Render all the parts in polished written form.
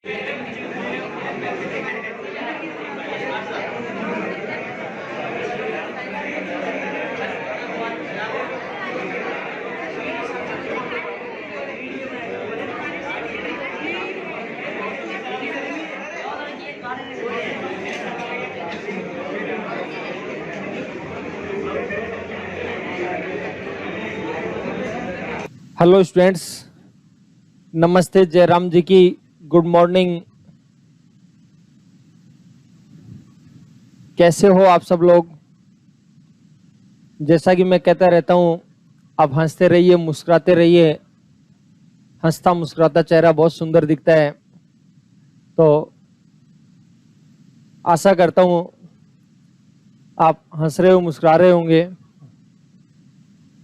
Hello students, नमस्ते, जयराम जी की good morning. कैसे हो आप सब लोग? जैसा कि मैं कहता रहता हूं, आप हंसते रहिए, मुस्कुराते रहिए। हंसता मुस्कुराता चेहरा बहुत सुंदर दिखता है। तो आशा करता हूं आप हंस रहे हो, मुस्कुरा रहे होंगे।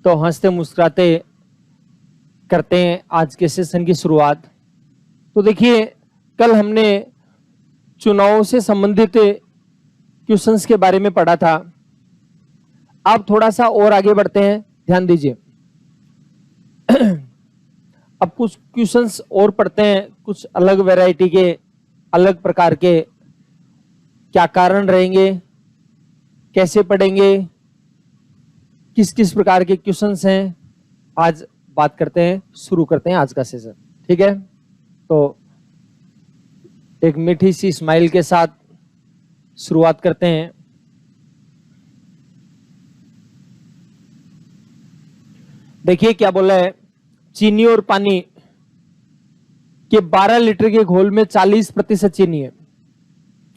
तो हंसते मुस्कुराते करते हैं आज के सेशन की शुरुआत। तो देखिए, कल हमने चुनाव से संबंधित क्वेश्चंस के बारे में पढ़ा था। अब थोड़ा सा और आगे बढ़ते हैं, ध्यान दीजिए। अब कुछ क्वेश्चंस और पढ़ते हैं, कुछ अलग वैरायटी के, अलग प्रकार के। क्या कारण रहेंगे, कैसे पढ़ेंगे, किस किस प्रकार के क्वेश्चंस हैं, आज बात करते हैं, शुरू करते हैं आज का सेशन। ठीक है, तो एक मीठी सी स्माइल के साथ शुरुआत करते हैं। देखिए क्या बोला है, चीनी और पानी के 12 लीटर के घोल में 40% चीनी है।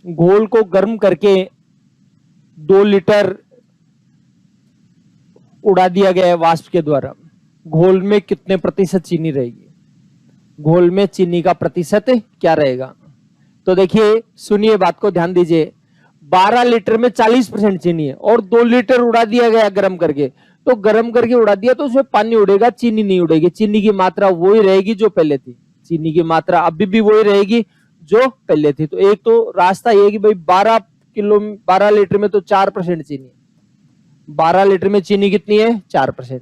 घोल को गर्म करके 2 लीटर उड़ा दिया गया है वाष्प के द्वारा। घोल में कितने प्रतिशत चीनी रहेगी? घोल में चीनी का प्रतिशत क्या रहेगा? तो देखिए, सुनिए, बात को ध्यान दीजिए। 12 लीटर में 40% चीनी है और 2 लीटर उड़ा दिया गया गर्म करके। तो गर्म करके उड़ा दिया तो उसमें पानी उड़ेगा, चीनी नहीं उड़ेगी। चीनी की मात्रा वही रहेगी जो पहले थी। चीनी की मात्रा अभी भी वही रहेगी जो पहले थी। तो एक तो रास्ता ये कि भाई 12 लीटर में तो 4% चीनी। 12 लीटर में चीनी कितनी है? 4%।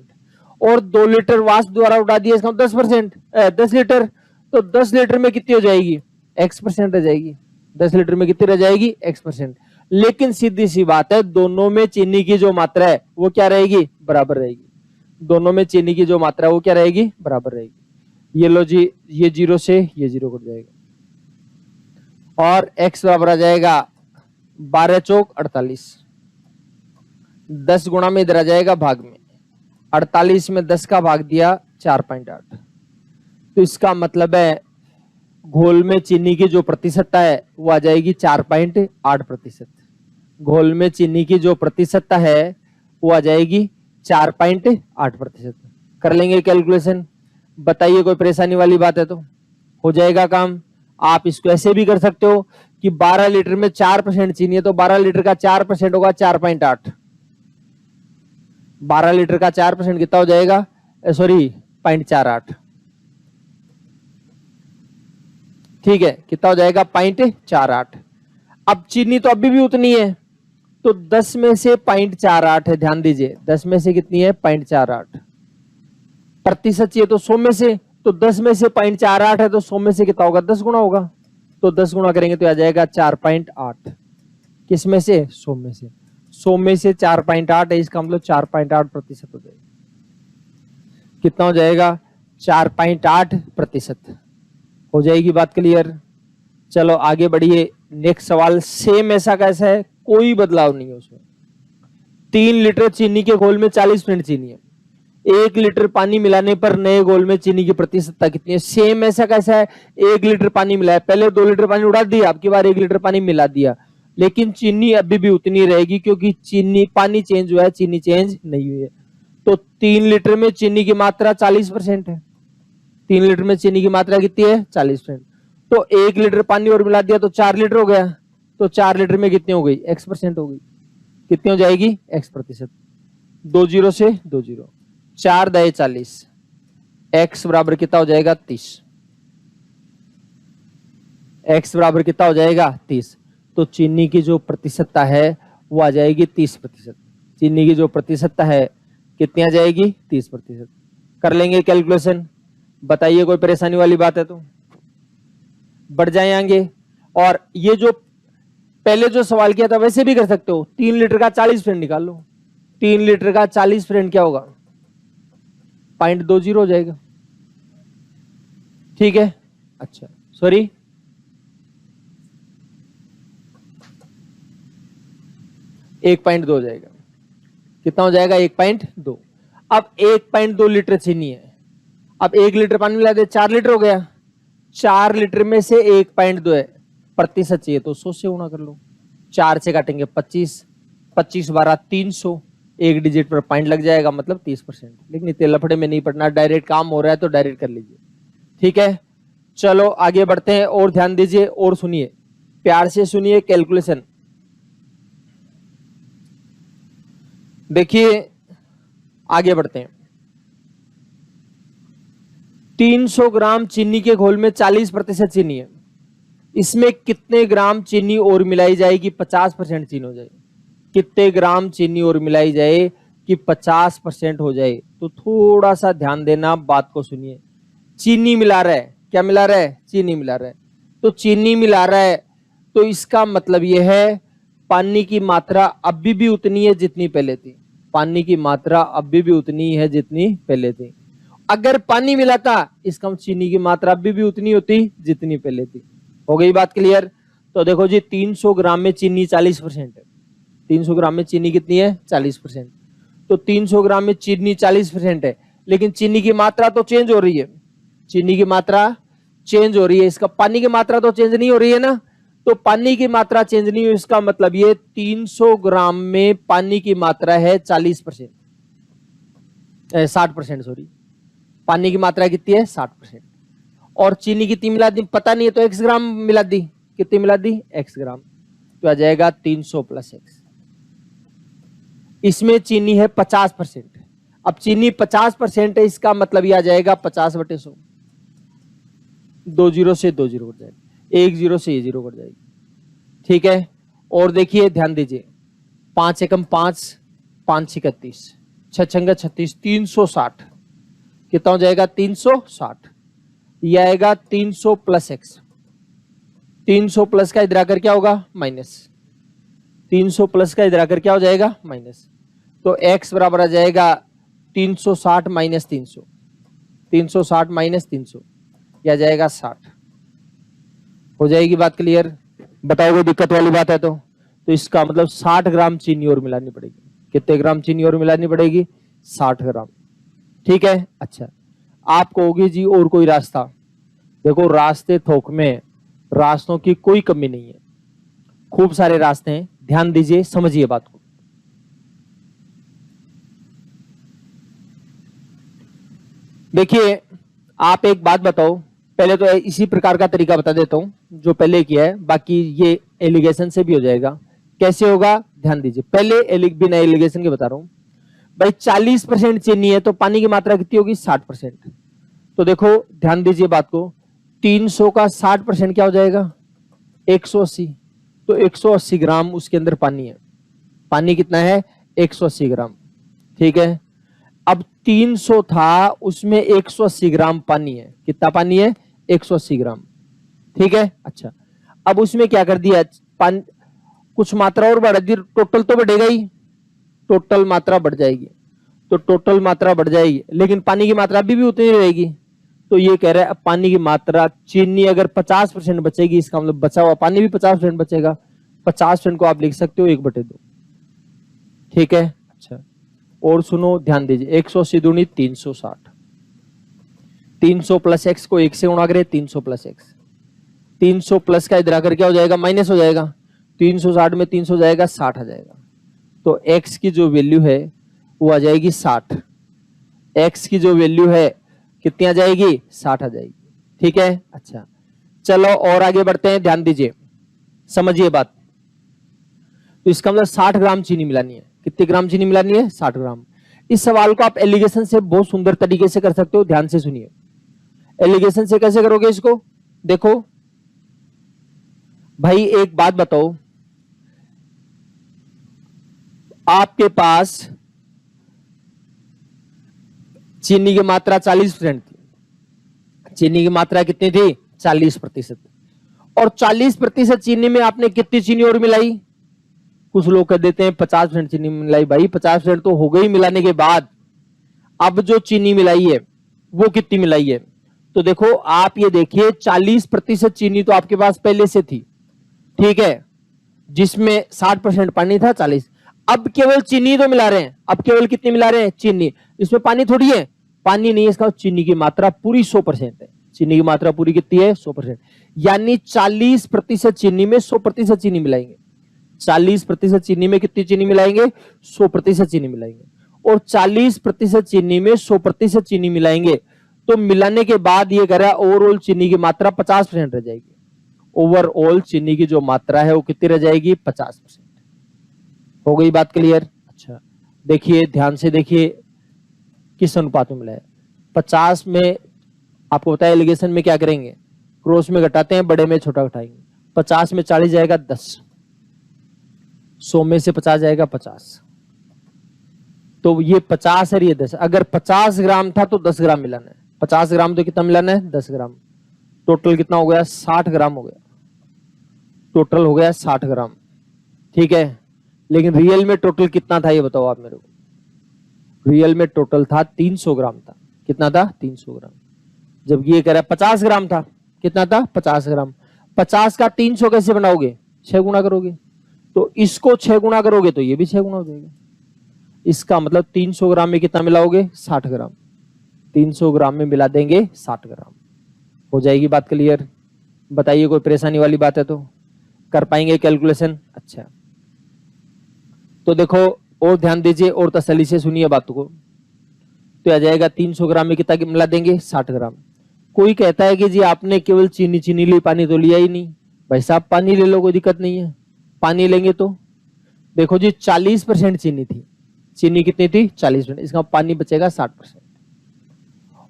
और 2 लीटर वाष्प द्वारा उड़ा दिया, इसका 10%, 10 लीटर। तो 10 लीटर में कितनी हो जाएगी? X% रह जाएगी। 10 लीटर में कितनी रह जाएगी? X%। लेकिन सीधी सी बात है, दोनों में चीनी की जो मात्रा है वो क्या रहेगी? बराबर रहेगी। दोनों में चीनी की जो मात्रा है वो क्या रहेगी? बराबर रहेगी। ये लो जी, ये 0 से ये 0 कट जाएगा और X बराबर आ जाएगा 12 चौक 48। 10 गुणा में इधर आ जाएगा भाग में। 48 में 10 का भाग दिया 4.8। तो इसका मतलब है घोल में चीनी की जो प्रतिशतता है वो आ जाएगी 4.8%। घोल में चीनी की जो प्रतिशतता है वो आ जाएगी 4.8%। कर लेंगे कैलकुलेशन। बताइए, कोई परेशानी वाली बात है तो हो जाएगा काम। आप इसको ऐसे भी कर सकते हो कि 12 लीटर में 4% चीनी है तो 12 लीटर का 4% होगा 4.8। 12 लीटर का 4% कितना हो जाएगा? सॉरी, 0.48। ठीक है, कितना हो जाएगा? 0.48। अब चीनी तो अभी भी उतनी है, तो 10 में से 0.48 है। ध्यान दीजिए, 10 में से कितनी है? 0.48 प्रतिशत चाहिए तो 100 में से, तो 10 में से 0.48 है तो 100 में से कितना होगा? 10 गुना होगा। तो 10 गुना करेंगे तो आ जाएगा 4.8। किस में से? 100 में से। 100 में से 4.8 है, इसका मतलब 4.8% हो जाएगा। कितना हो जाएगा? 4.8% हो जाएगी। बात क्लियर? चलो आगे बढ़िए। नेक्स्ट सवाल सेम ऐसा कैसा है, कोई बदलाव नहीं है उसमें। 3 लीटर चीनी के घोल में 40% चीनी है। 1 लीटर पानी मिलाने पर नए घोल में चीनी की प्रतिशतता कितनी है? सेम ऐसा कैसा है, 1 लीटर पानी मिलाया, पहले 2 लीटर पानी उड़ा दिया, अब की बार 1 लीटर पानी मिला दिया, लेकिन चीनी अभी भी उतनी रहेगी क्योंकि चीनी, पानी चेंज हुआ है, चीनी चेंज नहीं हुई है। तो 3 लीटर में चीनी की मात्रा 40% है। 3 लीटर में चीनी की मात्रा कितनी है? 40%। तो 1 लीटर पानी और मिला दिया तो 4 लीटर हो गया। तो 4 लीटर में कितनी हो गई? X% हो गई। कितनी हो जाएगी? X%। 2 0 से 2 0, 4 दाए 40, X बराबर कितना हो जाएगा? 30। X बराबर कितना हो जाएगा? 30। तो चीनी की जो प्रतिशतता है वो आ जाएगी 30%। चीनी की जो प्रतिशतता है कितनी आ जाएगी? 30%। कर लेंगे कैलकुलेशन। बताइए, कोई परेशानी वाली बात है तो बढ़ जाए आगे। और ये जो पहले जो सवाल किया था वैसे भी कर सकते हो, 3 लीटर का 40% निकाल लो। 3 लीटर का 40% क्या होगा, 0.20 हो जाएगा। ठीक है, अच्छा सॉरी, एक 1.2 हो जाएगा। कितना हो जाएगा, 1.2। अब 1.2 लीटर चीनी है, अब 1 लीटर पानी मिला दे, 4 लीटर हो गया। 4 लीटर में से 1.2 है, प्रतिशत चाहिए तो 100 से गुणा कर लो। 4 से काटेंगे 25, 25 12 300, एक डिजिट पर पॉइंट लग जाएगा, मतलब 30%। लेकिन इतने लफड़े में नहीं पड़ना, डायरेक्ट काम हो रहा है तो डायरेक्ट कर लीजिए। ठीक है, चलो आगे बढ़ते हैं और ध्यान दीजिए और सुनिए, प्यार से सुनिए कैलकुलेशन। देखिए आगे बढ़ते हैं। 300 ग्राम चीनी के घोल में 40% चीनी है, इसमें कितने ग्राम चीनी और मिलाई जाएगी 50% चीनी हो जाएगी। कितने ग्राम चीनी और मिलाई जाए कि 50% हो जाए। तो थोड़ा सा ध्यान देना, बात को सुनिए। चीनी मिला रहा है, क्या मिला रहा है, चीनी मिला रहा है। तो चीनी मिला रहा है तो इसका मतलब यह है पानी की मात्रा अभी भी उतनी है जितनी पहले थी। पानी की मात्रा अभी भी उतनी है जितनी पहले थी। अगर पानी मिला था इसका मतलब चीनी की मात्रा अभी भी उतनी होती जितनी पहले थी। हो गई बात क्लियर। तो देखो जी 300 ग्राम में चीनी 40% है। 300 ग्राम में चीनी कितनी है, 40%। तो 300 ग्राम में चीनी 40% है, लेकिन चीनी की मात्रा तो चेंज हो रही है। चीनी की मात्रा चेंज हो रही है, इसका पानी की मात्रा तो चेंज नहीं हो रही है ना। तो पानी की मात्रा चेंज नहीं हुई, इसका मतलब ये 300 ग्राम में पानी की मात्रा है 40%, 60%, सॉरी। पानी की मात्रा कितनी है, 60%। और चीनी कितनी मिला दी पता नहीं है, तो x ग्राम मिला दी। कितनी मिला दी, x ग्राम। तो आ जाएगा 300 प्लस x। इसमें चीनी है 50%। अब चीनी 50% है, इसका मतलब यह आ जाएगा 50/100। 2 जीरो से 2 जीरो कट जाएगा, 1 जीरो से ये जीरो कट जाएगी। ठीक है, और देखिए ध्यान दीजिए, 5 एकम 5, 5 31, 6 छंगा 36, 360। कितना हो जाएगा, 360। यह आएगा 300 प्लस x। 300 प्लस का इधर आकर क्या होगा, माइनस। 300 प्लस का इधर आकर क्या हो जाएगा, माइनस। तो x बराबर आ जाएगा 360 माइनस 300। 360 माइनस 300 क्या जाएगा, 60। हो जाएगी बात क्लियर। बताओ कोई दिक्कत वाली बात है तो इसका मतलब 60 ग्राम चीनी और मिलानी पड़ेगी। कितने ग्राम चीनी और मिलानी पड़ेगी, 60 ग्राम। ठीक है, अच्छा आप कहोगे जी और कोई रास्ता। देखो रास्ते थोक में, रास्तों की कोई कमी नहीं है, खूब सारे रास्ते हैं। ध्यान दीजिए, समझिए बात को। देखिए आप एक बात बताओ, पहले तो इसी प्रकार का तरीका बता देता हूं जो पहले किया है, बाकी ये एलिगेशन से भी हो जाएगा। कैसे होगा, ध्यान दीजिए। पहले बिना एलिगेशन के बता रहा हूं भाई। 40% चीनी है तो पानी की मात्रा कितनी होगी, 60%। तो देखो ध्यान दीजिए बात को, 300 का 60% क्या हो जाएगा, 180। तो 180 ग्राम उसके अंदर पानी है। पानी कितना है, 180 ग्राम। ठीक है, अब 300 था, उसमें 180 ग्राम पानी है। कितना पानी है, 180 ग्राम। ठीक है, अच्छा अब उसमें क्या कर दिया, पानी कुछ मात्रा और बढ़ा दी, टोटल तो बढ़ेगा ही, टोटल मात्रा बढ़ जाएगी। तो टोटल मात्रा बढ़ जाएगी, लेकिन पानी की मात्रा अभी भी उतनी रहेगी। तो ये कह रहा है पानी की मात्रा, चीनी अगर 50% बचेगी, इसका मतलब बचा हुआ पानी भी 50% बचेगा। 50% को आप लिख सकते हो 1/2। ठीक है, अच्छा और सुनो ध्यान दीजिए, 180 दूनी 360। 300 प्लस एक्स को 1 से गुणा करें, 300 प्लस एक्स। 300 प्लस का इधर आकर क्या हो जाएगा, माइनस हो जाएगा। 360 में 300 जाएगा, 60 आ जाएगा। तो x की जो वैल्यू है वो आ जाएगी 60। x की जो वैल्यू है कितनी आ जाएगी, 60 आ जाएगी। ठीक है, अच्छा चलो और आगे बढ़ते हैं। ध्यान दीजिए, समझिए बात। तो इसका मतलब 60 ग्राम चीनी मिलानी है। कितने ग्राम चीनी मिलानी है, 60 ग्राम। इस सवाल को आप एलिगेशन से बहुत सुंदर तरीके से कर सकते हो। ध्यान से सुनिए, एलिगेशन से कैसे करोगे इसको। देखो भाई एक बात बताओ, आपके पास चीनी की मात्रा 40% थी। चीनी की मात्रा कितनी थी, 40%। और 40% चीनी में आपने कितनी चीनी और मिलाई? कुछ लोग कह देते हैं 50% चीनी मिलाई। भाई 50% तो हो गई मिलाने के बाद, अब जो चीनी मिलाई है वो कितनी मिलाई है? तो देखो आप ये देखिए 40% चीनी तो आपके पास पहले से थी, ठीक है, जिसमें 60% पानी था, 40। अब केवल चीनी तो मिला रहे हैं। अब केवल कितनी मिला रहे हैं? चीनी। इसमें पानी थोड़ी है, पानी नहीं है, इसका चीनी की मात्रा पूरी 100% है। चीनी की मात्रा पूरी कितनी है? 100%। यानी 40% चीनी में 100% चीनी मिलाएंगे। 40% चीनी में कितनी चीनी मिलाएंगे? 100% चीनी मिलाएंगे। और 40% चीनी में 100% चीनी मिलाएंगे तो मिलाने के बाद ये कह रहा है ओवरऑल चीनी की मात्रा 50% रह जाएगी। ओवरऑल चीनी की जो मात्रा है वो कितनी रह जाएगी? 50%। हो गई बात क्लियर? अच्छा देखिए, ध्यान से देखिए किस अनुपात में मिला है। 50 में आपको पता है एलिगेशन में क्या करेंगे? क्रॉस में घटाते हैं, बड़े में छोटा घटाएंगे। 50 में 40 जाएगा 10, 100 में से 50 जाएगा 50, तो ये 50 है, ये 10। अगर 50 ग्राम था तो 10 ग्राम मिलाना है। 50 ग्राम तो कितना मिलाना है? 10 ग्राम। टोटल कितना हो गया? 60 ग्राम हो गया। टोटल हो गया 60 ग्राम, ठीक है। लेकिन रियल में टोटल कितना था ये बताओ आप मेरे को? रियल में टोटल था 300 ग्राम था। कितना था? 300 ग्राम। जब ये कह रहा है 50 ग्राम था, कितना था? 50 ग्राम। 50 का 300 कैसे बनाओगे? 6 गुना करोगे। तो इसको 6 गुना करोगे तो ये भी 6 गुना हो जाएगा। इसका मतलब 300 ग्राम में कितना मिलाओगे? 60 ग्राम। 300 ग्राम में मिला देंगे 60 ग्राम। हो जाएगी बात क्लियर? बताइए कोई परेशानी वाली बात है तो कर पाएंगे कैलकुलेशन? अच्छा तो देखो और ध्यान दीजिए और तसल्ली से सुनिए बात को। तो आ जाएगा 300 ग्राम में कितना मिला देंगे? 60 ग्राम। कोई कहता है कि जी आपने केवल चीनी चीनी ली, पानी तो लिया ही नहीं। भाई साहब पानी ले लो, कोई दिक्कत नहीं है, पानी लेंगे तो देखो जी 40% चीनी थी। चीनी कितनी थी? 40%। इसका पानी बचेगा 60%।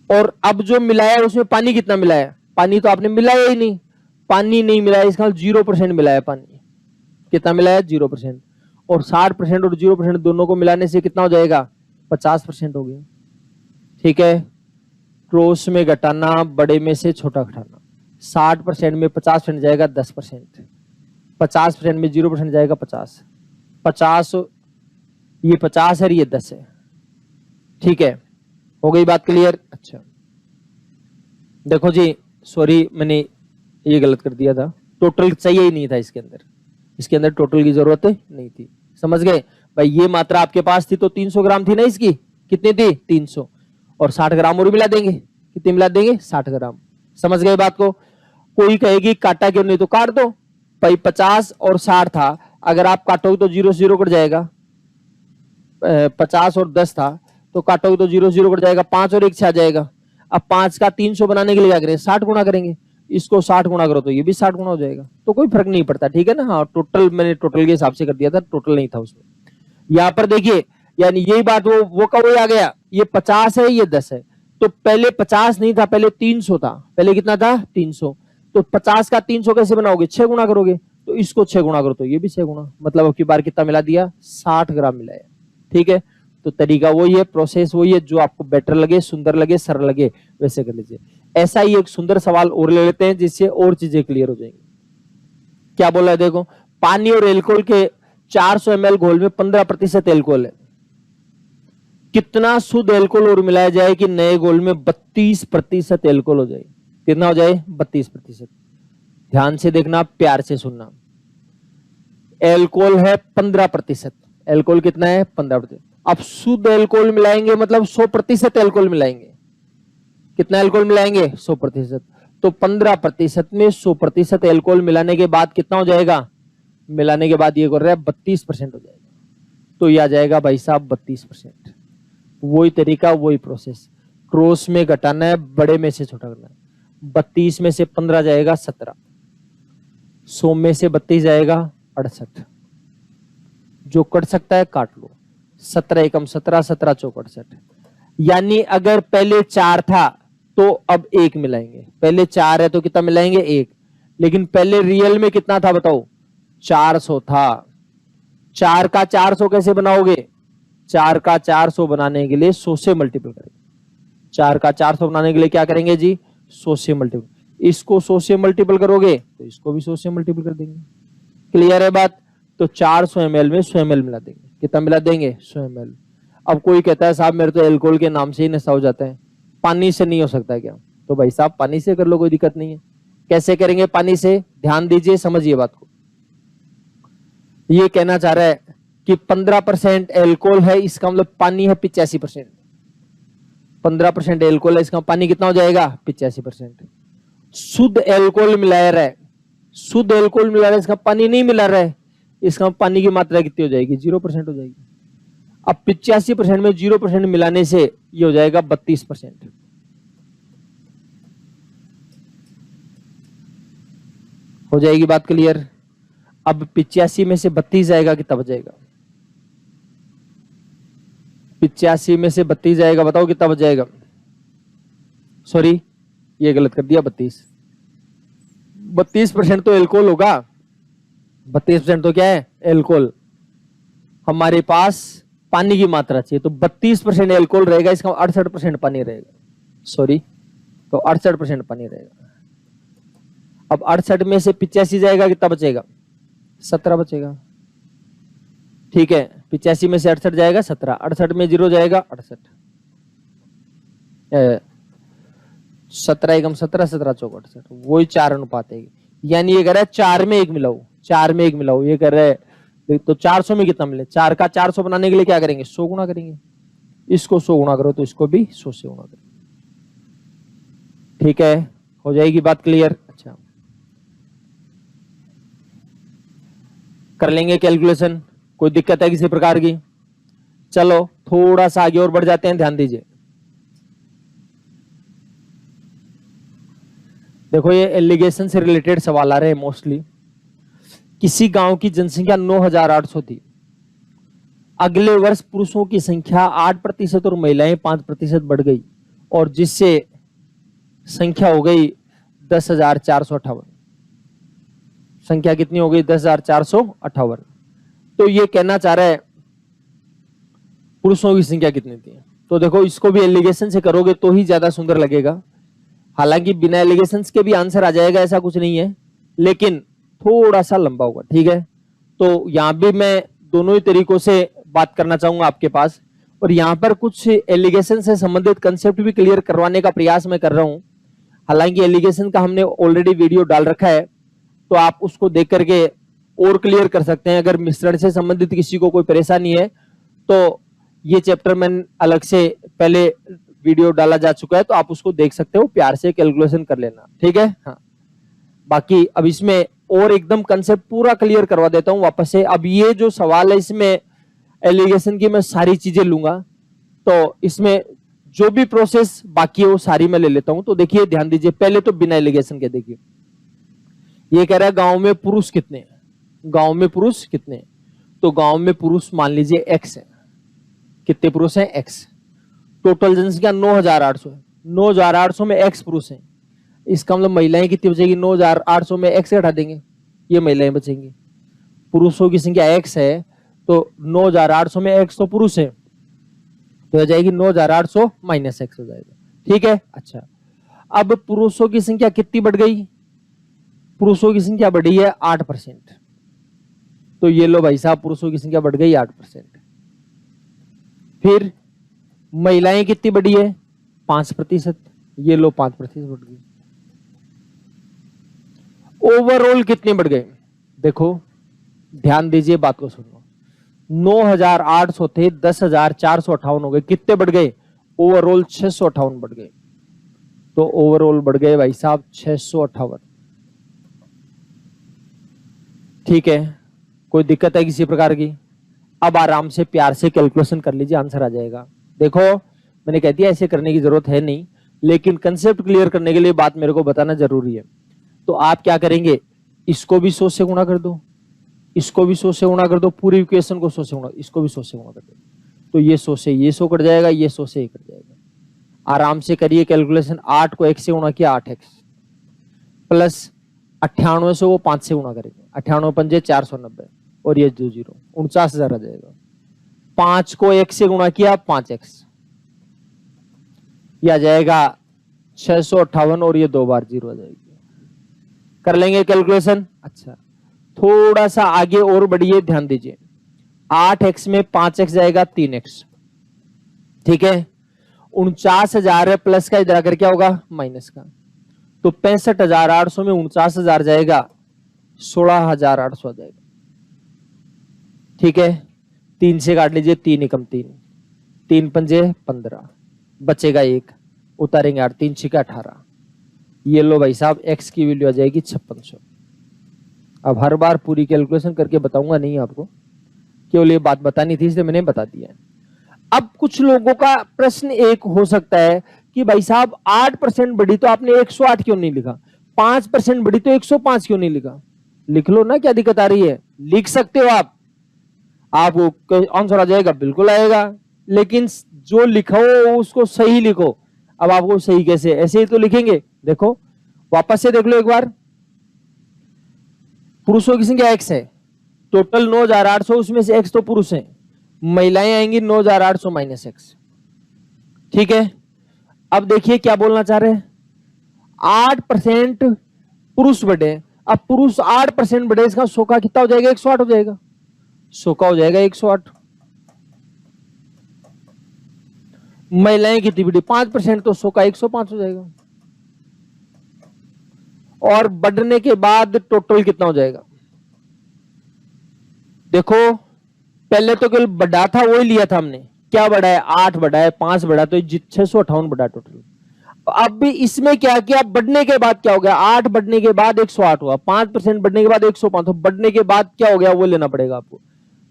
और अब जो मिलाया उसमें पानी कितना मिलाया? पानी तो आपने मिलाया ही नहीं, पानी नहीं मिलाया, इसका 0% मिलाया पानी। कितना मिलाया? 0%। और 60% और 0% दोनों को मिलाने से कितना हो जाएगा? 50% हो गया, ठीक है। क्रॉस में घटाना, बड़े में से छोटा घटाना। 60% में 50% जाएगा 10%, 50% में 0% जाएगा 50। 50 ये 50 है, ये 10 है, ठीक है। हो गई बात क्लियर? अच्छा देखो जी, सॉरी मैंने ये गलत कर दिया था, टोटल चाहिए ही नहीं था इसके अंदर। इसके अंदर टोटल की जरूरत नहीं थी, समझ गए भाई। ये मात्रा आपके पास थी तो 300 ग्राम थी ना इसकी, कितनी थी? 300। और 60 ग्राम और मिला देंगे। कितने मिला देंगे? 60 ग्राम। समझ गए बात को? कोई कहेगी काटा क्यों नहीं, तो काट दो भाई। 50 और 60 था, अगर आप काटोगे तो 0 0 कट जाएगा। 50 और 10 था तो काटोगे तो 0 0 कट जाएगा, 5 और 1 6 आ जाएगा। अब 5 का 300 बनाने के लिए क्या करें? 60 गुना करेंगे। इसको 60 गुना करो तो ये भी 60 गुना हो जाएगा, तो कोई फर्क नहीं पड़ता, ठीक है ना। हाँ टोटल मैंने टोटल के हिसाब से कर दिया था, टोटल नहीं था उसमें। यहाँ पर देखिए, यानी यही बात वो का वही आ गया। ये 50 है, ये 10 है, तो पहले 50 नहीं था, पहले 300 था। पहले कितना था? 300। तो 50 का 300 कैसे बनाओगे? 6 गुना करोगे। तो इसको 6 गुना करो तो ये भी 6 गुना, मतलब अब की बार कितना मिला दिया? 60 ग्राम मिलाया, ठीक है। तो तरीका वही है, प्रोसेस वही है, जो आपको बेटर लगे, सुंदर लगे, सरल लगे वैसे कर लीजिए। ऐसा ही एक सुंदर सवाल और ले लेते हैं जिससे और चीजें क्लियर हो जाएंगी। क्या बोला है देखो, पानी और एल्कोहल के 400 ml घोल में 15% एल्कोहल है। कितना शुद्ध एल्कोहल और मिलाया जाए कि नए घोल में 32% एल्कोहल हो जाए? कितना हो जाए? 32%। ध्यान से देखना, प्यार से सुनना। एल्कोहल है 15%। एल्कोहल कितना है? 15%। अब शुद्ध एल्कोहल मिलाएंगे मतलब 100% एल्कोहल मिलाएंगे। कितना एल्कोहल मिलाएंगे? 100%। तो 15% में 100% एल्कोहल मिलाने के बाद कितना हो जाएगा? मिलाने के बाद ये कर रहा है 32% हो जाएगा। तो ये आ जाएगा भाई साहब 32%। वही तरीका, वही प्रोसेस, क्रॉस में घटाना है, बड़े में से छोटा करना है। 32 में से 15 जाएगा 17, 100 में से 32 जाएगा 68। जो कट सकता है काट लो। 17 एकम 17, 17 चौक 68। यानी अगर पहले 4 था तो अब 1 मिलाएंगे। पहले 4 है तो कितना मिलाएंगे? 1। लेकिन पहले रियल में कितना था बताओ? 400 था। 4 का 400 कैसे बनाओगे? 4 का 400 बनाने के लिए 100 से मल्टीपल करेंगे। 4 का 400 बनाने के लिए क्या करेंगे जी? 100 से मल्टीपल। इसको 100 से मल्टीपल करोगे तो इसको भी 100 से मल्टीपल कर देंगे। क्लियर है बात? तो 400 ml में 100 ml मिला देंगे। कितना मिला देंगे? 100 ml। अब कोई कहता है साहब मेरे तो एल्कोहल के नाम से ही नशा हो जाता है, पानी से नहीं हो सकता क्या? तो भाई साहब पानी से कर लो, कोई दिक्कत नहीं है। कैसे करेंगे पानी से? ध्यान दीजिए, समझिए बात को। ये कहना चाह रहा है कि 15% एल्कोहल है, इसका मतलब पानी है 85%। 15% एल्कोहल है, इसका पानी कितना हो जाएगा? 85%। शुद्ध एल्कोहल मिला रहा है, शुद्ध एल्कोहल मिला रहा है, इसका पानी नहीं मिला रहा है, इसका पानी की मात्रा कितनी हो जाएगी? 0% हो जाएगी। अब 85% में 0% मिलाने से ये हो जाएगा 32%। हो जाएगी बात क्लियर? अब 85 में से 32 जाएगा, कितना बच जाएगा? 85 में से 32 जाएगा, बताओ कितना बच जाएगा? सॉरी, ये गलत कर दिया। 32% तो एल्कोहल होगा। 32% तो क्या है? एल्कोहल। हमारे पास पानी की मात्रा चाहिए, तो 32% एल्कोहल रहेगा, इसका 68% पानी रहेगा। सॉरी, तो 68% पानी रहेगा। अब 68 में से 85 जाएगा, कितना बचेगा? 17 बचेगा। ठीक है, 85 में से 68 जाएगा 17, 68 में 0 जाएगा 68, 17 एकम 17, 17 चौक 68, वही 4 अनुपात है। यानी ये कह रहा है 4 में 1 मिलाओ, 4 में 1 मिलाओ, ये कर रहा है। तो 400 में कितना मिले? 4 का 400 बनाने के लिए क्या करेंगे? 100 गुना करेंगे। इसको 100 गुना करो तो इसको भी 100 से गुना करो। ठीक है, हो जाएगी बात क्लियर? अच्छा, कर लेंगे कैलकुलेशन, कोई दिक्कत है किसी प्रकार की? चलो थोड़ा सा आगे और बढ़ जाते हैं, ध्यान दीजिए। देखो ये एलिगेशन से रिलेटेड सवाल आ रहे हैं मोस्टली। किसी गांव की जनसंख्या 9,800 थी। अगले वर्ष पुरुषों की संख्या 8% और महिलाएं 5% बढ़ गई, और जिससे संख्या हो गई 10,458। संख्या कितनी हो गई? 10,458। तो ये कहना चाह रहा है पुरुषों की संख्या कितनी थी। तो देखो इसको भी एलिगेशन से करोगे तो ही ज्यादा सुंदर लगेगा। हालांकि बिना एलिगेशन के भी आंसर आ जाएगा, ऐसा कुछ नहीं है, लेकिन थोड़ा सा लंबा होगा। ठीक है, तो यहां भी मैं दोनों ही तरीकों से बात करना चाहूंगा आपके पास, और यहां पर कुछ एलिगेशन से संबंधित कंसेप्ट भी क्लियर करवाने का प्रयास मैं कर रहा हूं। हालांकि एलिगेशन का हमने ऑलरेडी वीडियो डाल रखा है, तो आप उसको देख करके और क्लियर कर सकते हैं। अगर मिश्रण से संबंधित किसी को कोई परेशानी है तो ये चैप्टर में अलग से पहले वीडियो डाला जा चुका है, तो आप उसको देख सकते हो, प्यार से कैलकुलेशन कर लेना। ठीक है, हाँ। बाकी अब इसमें और एकदम कंसेप्ट पूरा क्लियर करवा देता हूं वापस से। अब ये जो सवाल है इसमें एलिगेशन की मैं सारी चीजें लूंगा, तो इसमें जो भी प्रोसेस बाकी है वो सारी मैं ले लेता हूं। तो देखिए ध्यान दीजिए, पहले तो बिना एलिगेशन के देखिए। ये कह रहा है गांव में पुरुष कितने हैं? गांव में पुरुष कितने हैं? तो गांव में पुरुष मान लीजिए x है। कितने पुरुष हैं? x। टोटल जनसंख्या 9,800 है। 9,800 में x पुरुष हैं, इसका मतलब महिलाएं कितनी बचेगी? 9,800 में x हटा देंगे, ये महिलाएं बचेंगी। पुरुषों की संख्या x है, तो 9,800 में x तो पुरुष है, तो हो जाएगी 9,800 माइनस x हो जाएगा। ठीक है, अच्छा। अब पुरुषों की संख्या कितनी बढ़ गई? पुरुषों की संख्या बढ़ी है 8%। तो ये लो भाई साहब, पुरुषों की संख्या बढ़ गई 8%। फिर महिलाएं कितनी बढ़ी है? 5%। ये लो 5% बढ़ गई। ओवरऑल कितने बढ़ गए? देखो ध्यान दीजिए, बात को सुनो। 9,800 थे, 10,458 हो गए। कितने बढ़ गए? ओवरऑल 658 बढ़ गए। तो ओवरऑल बढ़ गए भाई साहब 658। ठीक है, कोई दिक्कत है किसी प्रकार की? अब आराम से प्यार से कैलकुलेशन कर लीजिए, आंसर आ जाएगा। देखो मैंने कह दिया ऐसे करने की जरूरत है नहीं, लेकिन कंसेप्ट क्लियर करने के लिए बात मेरे को बताना जरूरी है। तो आप क्या करेंगे? इसको भी 100 से गुणा कर दो, इसको भी 100 से गुणा कर दो, पूरी इक्वेशन को 100 से गुणा, इसको भी 100 से गुणा कर दो। तो ये 100 से ये 100 कट जाएगा, ये 100 से ये कट जाएगा। आराम से करिए कैलकुलेशन। 8 को 1 से गुणा किया 8x, प्लस 98 से वो 5 से गुणा करेंगे, 98 पंजे 490, और ये 2 0, 49,000 आ जाएगा। 5 को 1 से गुणा किया 5x, यह आ जाएगा 658, और ये 2 बार 0 आ जाएगी। कर लेंगे कैलकुलेशन। अच्छा, थोड़ा सा आगे और बढ़िए, ध्यान दीजिए। 8x में 5x जाएगा 3x, ठीक है। 49,000 है, प्लस का इधर आकर क्या होगा, माइनस का। तो 65,800 में 49,000 जाएगा, 16,800 आ जाएगा, ठीक है। 3 से काट लीजिए, 3 एकम 3, 3 पंजे 15, बचेगा 1, उतारेंगे 8, 3 छिका 18। ये लो भाई साहब, x की वैल्यू आ जाएगी 5600। अब हर बार पूरी कैलकुलेशन करके बताऊंगा नहीं आपको, केवल ये बात बतानी थी इसलिए मैंने बता दिया है। अब कुछ लोगों का प्रश्न एक हो सकता है कि भाई साहब 8% बढ़ी तो आपने 108 क्यों नहीं लिखा, 5% बढ़ी तो 105 क्यों नहीं लिखा। लिख लो ना, क्या दिक्कत आ रही है, लिख सकते हो आप, आपको आंसर आ जाएगा, बिल्कुल आएगा, लेकिन जो लिखो उसको सही लिखो। अब आपको सही कैसे, ऐसे ही तो लिखेंगे। देखो वापस से देख लो एक बार, पुरुषों की संख्या x है, टोटल 9,800, उसमें से x तो पुरुष है, महिलाएं आएंगी 9,800 माइनस x, ठीक है। अब देखिए क्या बोलना चाह रहे हैं, 8% पुरुष बढ़े, अब पुरुष 8% बढ़े, इसका 100 का कितना हो जाएगा, 108 हो जाएगा, 100 का हो जाएगा 108। महिलाएं कितनी बढ़ी, 5%, तो 100 का 105 हो जाएगा। और बढ़ने के बाद टोटल कितना हो जाएगा, देखो पहले तो केवल बढ़ा था वही लिया था हमने, क्या बढ़ा है, 8 बढ़ा है, 5 बढ़ा, तो 658 बढ़ा टोटल। अब भी इसमें क्या किया, बढ़ने के बाद क्या हो गया, 8 बढ़ने के बाद 108 हुआ, 5% बढ़ने के बाद 105, तो बढ़ने के बाद क्या हो गया वो लेना पड़ेगा आपको।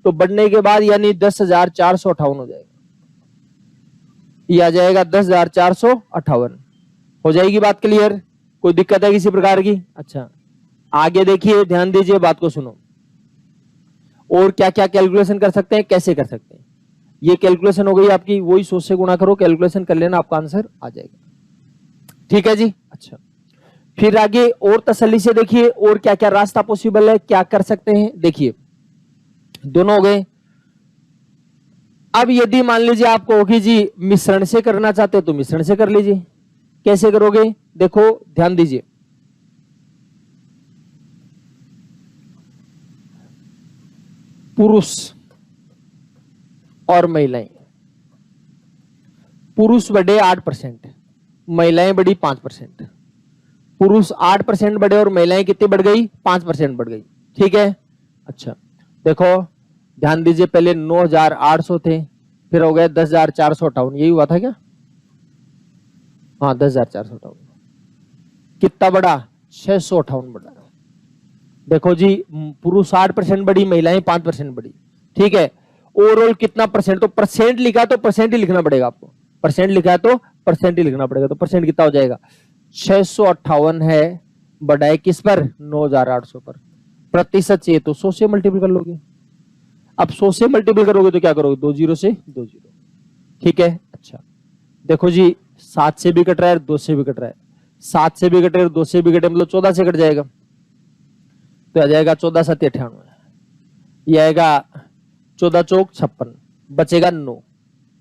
तो बढ़ने के बाद यानी 10,458 हो जाएगा, यह आ जाएगा 10,458। हो जाएगी बात क्लियर, कोई दिक्कत है किसी प्रकार की। अच्छा आगे देखिए, ध्यान दीजिए, बात को सुनो। और क्या क्या कैलकुलेशन कर सकते हैं, कैसे कर सकते हैं, ये कैलकुलेशन हो गई आपकी, वही 100 से गुणा करो, कैलकुलेशन कर लेना, आपका आंसर आ जाएगा, ठीक है जी। अच्छा फिर आगे और तसल्ली से देखिए, और क्या क्या रास्ता पॉसिबल है, क्या कर सकते हैं, देखिए दोनों हो गए। अब यदि मान लीजिए आपको होगी जी मिश्रण से करना चाहते हो तो मिश्रण से कर लीजिए, कैसे करोगे, देखो ध्यान दीजिए। पुरुष और महिलाएं, पुरुष बढ़े 8%, महिलाएं बढ़ी 5%, पुरुष 8% बढ़े और महिलाएं कितनी बढ़ गई, 5% बढ़ गई, ठीक है। अच्छा देखो ध्यान दीजिए, पहले 9,800 थे, फिर हो गए 10,458, यही हुआ था क्या, हाँ 10,458, कितना बढ़ा, 658 बढ़ा। देखो जी पुरुष 8% बढ़ी, महिलाएं 5% बढ़ी, ठीक है। ओवरऑल कितना परसेंट, तो परसेंट लिखा तो परसेंट ही लिखना पड़ेगा आपको, परसेंट लिखा है तो परसेंट ही लिखना पड़ेगा, तो परसेंट कितना हो जाएगा, 658 है, बढ़ाए किस पर, 9,800 पर, प्रतिशत चाहिए तो 100 से मल्टीपल कर लोगे। अब 100 से मल्टीपल करोगे तो क्या करोगे, 2 जीरो से 2 जीरो, ठीक है। अच्छा देखो जी 7 से भी कट रहा है, 2 से भी कट रहा है, 7 से भी कटे, 2 से भी कटे, मतलब 14 से कट जाएगा, तो आ जाएगा 14 7 98, ये आएगा 14 चौक 56, बचेगा 9,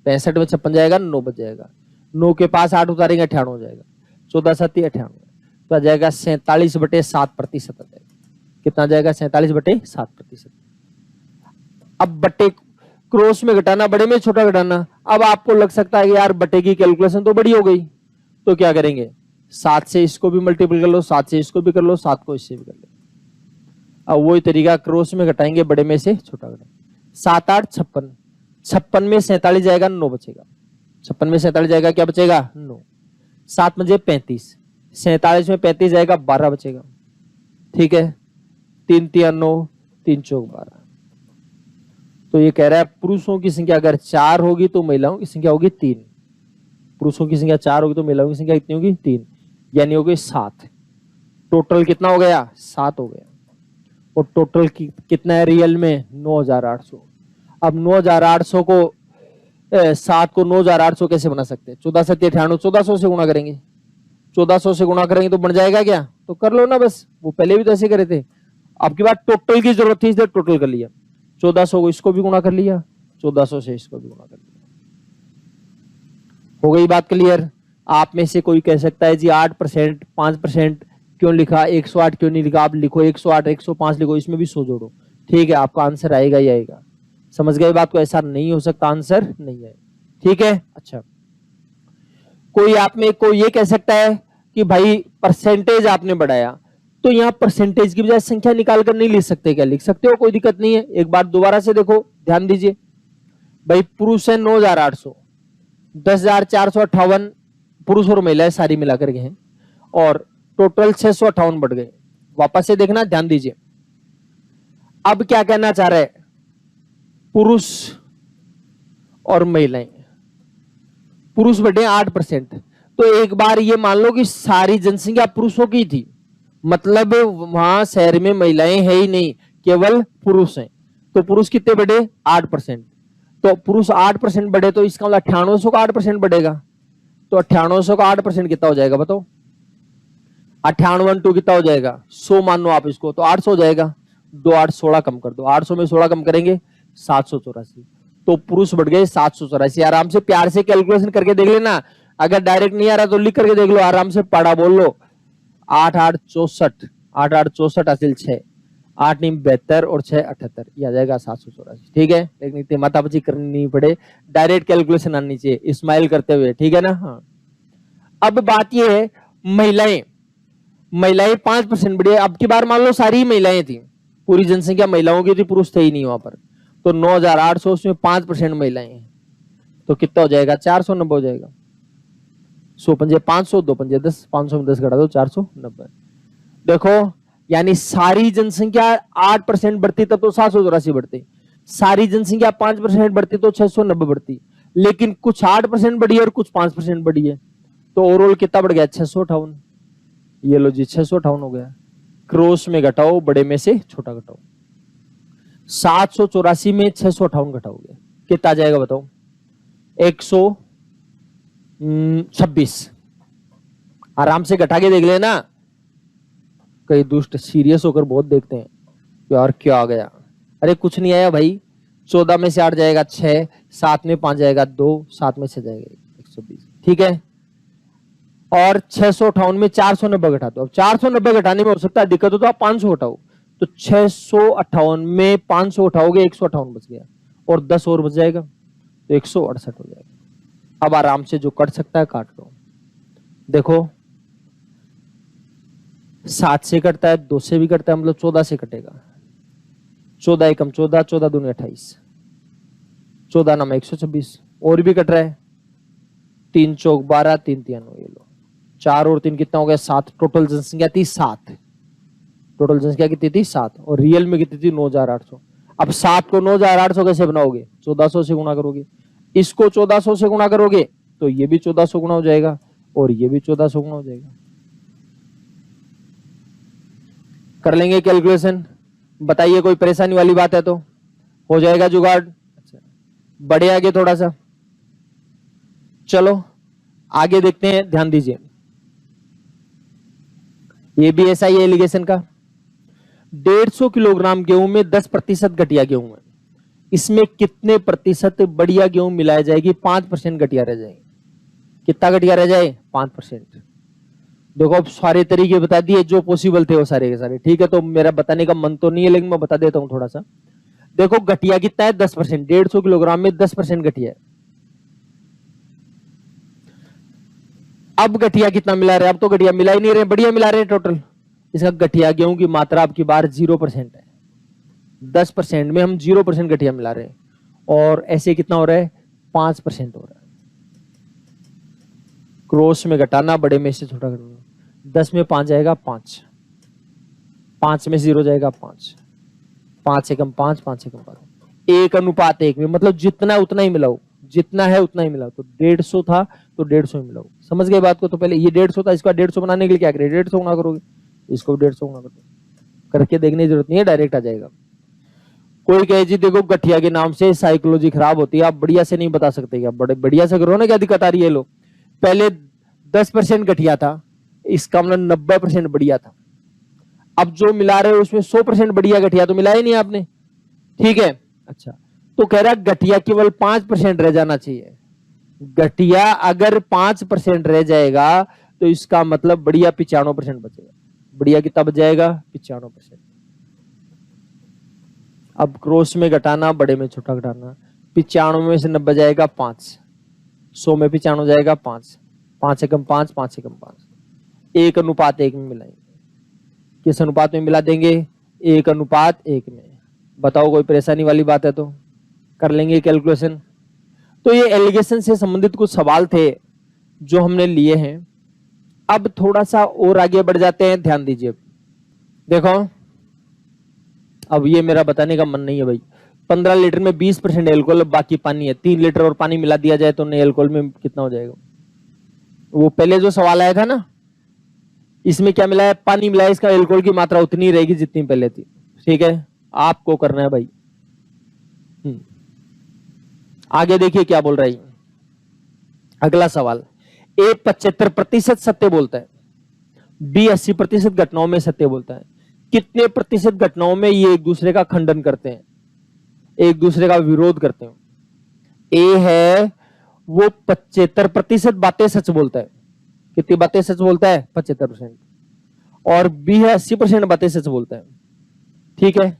65 में 56 जाएगा, 9 बच जाएगा, 9 के पास 8 उतारेंगे 98 हो जाएगा, 14 7 98, तो आ जाएगा 47/7% आ जाएगा, कितना आ जाएगा, 47/7%। अब बटे क्रॉस में घटाना, बड़े में छोटा घटाना। अब आपको लग सकता है कि यार बटे की कैलकुलेशन तो बड़ी हो गई, तो क्या करेंगे, 7 से इसको भी मल्टीपल कर लो, 7 से इसको भी कर लो, 7 को इससे भी कर लो। अब वही तरीका क्रॉस में घटाएंगे, बड़े में से छोटा घटाएंगे, 7 8 56, 56 में 47 जाएगा, 9 बचेगा, 56 में 47 जाएगा, क्या बचेगा, 9, 7 बजे 35, 47 में 35 जाएगा, 12 बचेगा, ठीक है। 3 3 9, 3 चौक 12। तो ये कह रहा है पुरुषों की संख्या अगर 4 होगी तो महिलाओं की संख्या होगी 3, पुरुषों की संख्या 4 होगी तो महिलाओं की संख्या कितनी होगी, 3, यानी हो गई 7। टोटल कितना हो गया, 7 हो गया, और टोटल कितना है रियल में, 9,800। अब 9,800 को 7 को 9,800 कैसे बना सकते हैं, 14 7 98, 1400 से गुणा करेंगे, 1400 से गुणा करेंगे तो बन जाएगा क्या, तो कर लो ना बस, वो पहले भी तो ऐसे करे थे। आपकी बात टोटल की जरूरत थी इसलिए टोटल कर लिया, 1400 को इसको भी गुणा कर लिया, 1400 से इसको भी गुणा कर लिया, हो गई बात क्लियर। आप में से कोई कह सकता है जी 8%, 5% क्यों लिखा, 108 क्यों नहीं लिखा, आप लिखो 108, 105 लिखो, इसमें भी 100 जोड़ो, ठीक है, आपका आंसर आएगा ही आएगा। समझ गए बात को, ऐसा नहीं हो सकता आंसर नहीं है, ठीक है। अच्छा, कोई आप में को ये कह सकता है कि भाई परसेंटेज आपने बढ़ाया, तो यहाँ परसेंटेज की बजाय संख्या निकाल कर नहीं लिख सकते क्या? लिख सकते हो, कोई दिक्कत नहीं है। एक बार दोबारा से देखो, ध्यान दीजिए भाई, पुरुष है 9,800, 10,458 पुरुष और महिलाएं सारी मिलाकर के हैं, और टोटल 658 बढ़ गए। वापस से देखना, ध्यान दीजिए। अब क्या कहना चाह रहा है, पुरुष और महिलाएं, पुरुष बढ़े 8%, तो एक बार ये मान लो कि सारी जनसंख्या पुरुषों की थी, मतलब वहां शहर में महिलाएं है ही नहीं, केवल पुरुष हैं। तो पुरुष कितने बढ़े? 8%। तो पुरुष 8% बढ़े, तो इसका मतलब 9800 का 8% बढ़ेगा। तो 9800 का 8% कितना हो जाएगा बताओ? 98 कितना हो जाएगा? 100 मान लो आप इसको, तो 800 हो जाएगा। 2 8 16 कम कर दो, 800 में 16 कम करेंगे 784। तो पुरुष बढ़ गए 784। आराम से प्यार से कैलकुलेशन करके देख लेना, अगर डायरेक्ट नहीं आ रहा तो लिख करके देख लो, आराम से पढ़ा बोल लो। 8 8 64, 8 8 64 हासिल 6, 8 9 72 और 6 78, ये आ जाएगा 784। ठीक है, लेकिन इतनी मातापची करनी नहीं पड़े, डायरेक्ट कैलकुलेशन आनी चाहिए स्माइल करते हुए, ठीक है ना। हाँ, अब बात ये है, महिलाएं 5% बढ़ी। अब की बार मान लो सारी महिलाएं थी, पूरी जनसंख्या महिलाओं की थी, पुरुष थे ही नहीं वहां पर, तो 9,800 उसमें 5% महिलाएं हैं, तो कितना हो जाएगा? 490 हो जाएगा। 100 पंजे 500, 2 पंजे 10, 500 में 10 घटा दो 490। देखो, यानी सारी जनसंख्या 8% बढ़ती तब तो 784 बढ़ती, सारी जनसंख्या 5% बढ़ती तो 690 बढ़ती, लेकिन कुछ 8% बढ़ी है और कुछ 5% बढ़ी है, तो ओवरऑल कितना बढ़ गया? 658। ये लो जी, 658 हो गया। क्रॉस में घटाओ, बड़े में से छोटा घटाओ। 784 में 658 घटाओगे, कितना आ जाएगा बताओ? 126। आराम से घटा के देख लेना, कई दुष्ट सीरियस होकर बहुत देखते हैं यार क्या आ गया। अरे कुछ नहीं आया भाई, 14 में से 8 जाएगा 6, 7 में 5 जाएगा 2, 7 में 6 जाएगा 120, ठीक है। और 658 में 490 घटा दो। अब 490 घटाने में हो सकता है दिक्कत हो तो आप 500 घटाओ, तो 658 में 500 उठाओगे 158 बच गया, और 10 और बच जाएगा तो 168 हो जाएगा। अब आराम से जो कट सकता है काट लो। देखो, 7 से कटता है, 2 से भी कटता है, मतलब 14 से कटेगा। 14 एकम 14, 14 दूनी 28, 14 नाम 126, और भी कट रहा है। 3 चौक 12, 3 3 ये लो, 4 और 3 कितना हो गया? 7। टोटल जनसंख्या थी 7, टोटल जनसंख्या कितनी थी? 7, और रियल में कितनी थी? 9,800। अब 7 को 9,800 कैसे बनाओगे? 1400 से गुणा करोगे, इसको 1400 से गुणा करोगे तो ये भी 1400 गुणा हो जाएगा, और ये भी 1400 गुणा हो जाएगा। कर लेंगे कैलकुलेशन, बताइए कोई परेशानी वाली बात है तो? हो जाएगा जुगाड़। अच्छा, बढ़े आगे थोड़ा सा, चलो आगे देखते हैं, ध्यान दीजिए। ये भी ऐसा ही है एलिगेशन का। 150 किलोग्राम गेहूं में 10% घटिया गेहूं है, इसमें कितने प्रतिशत बढ़िया गेहूं मिलाई जाएगी? 5% घटिया रह जाएगी। कितना घटिया रह जाए? 5%। देखो, अब सारे तरीके बता दिए जो पॉसिबल थे वो सारे के सारे, ठीक है। तो मेरा बताने का मन तो नहीं है, लेकिन मैं बता देता हूं थोड़ा सा। देखो, घटिया कितना है? 10%। 150 किलोग्राम में 10% घटिया है। अब घटिया कितना मिला रहे? अब तो घटिया मिला ही नहीं रहे, बढ़िया मिला रहे टोटल। इसका घटिया गेहूं की मात्रा आपकी बार 0% है। 10% में हम 0% घटिया मिला रहे हैं, और ऐसे कितना हो रहा है? 5% हो रहा है। क्रॉस में घटाना, बड़े में से छोटा करना। 10 में 5 जाएगा 5, 5 में 0 जाएगा 5, 5 एकम 5, 5 एकम 5, 1:1 में, मतलब जितना उतना ही मिलाओ, जितना है उतना ही मिलाओ। तो 150 था तो 150 ही मिलाओ। समझ गए बात को? तो पहले ये 150 था, इसका 150 बनाने के लिए क्या करें? 150 गुना करोगे, इसको 150 गुना कर दो, करके देखने की जरूरत नहीं है, डायरेक्ट आ जाएगा। कोई कहे जी देखो, गठिया के नाम से साइकोलॉजी खराब होती है, आप बढ़िया से नहीं बता सकते क्या? बड़े बढ़िया से करो ना, क्या दिक्कत आ रही है? लो, पहले 10% घटिया था, इसका मतलब 90% बढ़िया था। अब जो मिला रहे हो उसमें 100% बढ़िया घटिया तो मिला ही नहीं आपने, ठीक है। अच्छा, तो कह रहा घटिया केवल 5% रह जाना चाहिए। घटिया अगर 5% रह जाएगा तो इसका मतलब बढ़िया 95% बचेगा। बढ़िया, कितना बच जाएगा 95%। अब क्रॉस में घटाना, बड़े में छोटा घटाना, 95 में से 90 जाएगा 5, 100 में 95 हो जाएगा 5, 5 एकम 5, 5 एकम 5, 1:1 में मिलाएंगे। किस अनुपात में मिला देंगे? 1:1 में। बताओ, कोई परेशानी वाली बात है तो कर लेंगे कैलकुलेशन। तो ये एलिगेशन से संबंधित कुछ सवाल थे जो हमने लिए हैं। अब थोड़ा सा और आगे बढ़ जाते हैं, ध्यान दीजिए। देखो, अब ये मेरा बताने का मन नहीं है भाई। 15 लीटर में 20% एल्कोहल, बाकी पानी है। 3 लीटर और पानी मिला दिया जाए तो नए एल्कोहल में कितना हो जाएगा? वो पहले जो सवाल आया था ना, इसमें क्या मिला है? पानी मिला है, इसका एल्कोहल की मात्रा उतनी रहेगी जितनी पहले थी। ठीक है, आपको करना है भाई। आगे देखिए क्या बोल रही है अगला सवाल। ए 75% सत्य बोलता है, बी 80% घटनाओं में सत्य बोलता है। कितने प्रतिशत घटनाओं में ये एक दूसरे का खंडन करते हैं, एक दूसरे का विरोध करते हैं? ए है वो 75% बातें सच बोलता है। कितनी बातें सच बोलता है? 75%। और बी है 80% बातें सच बोलता है। ठीक है,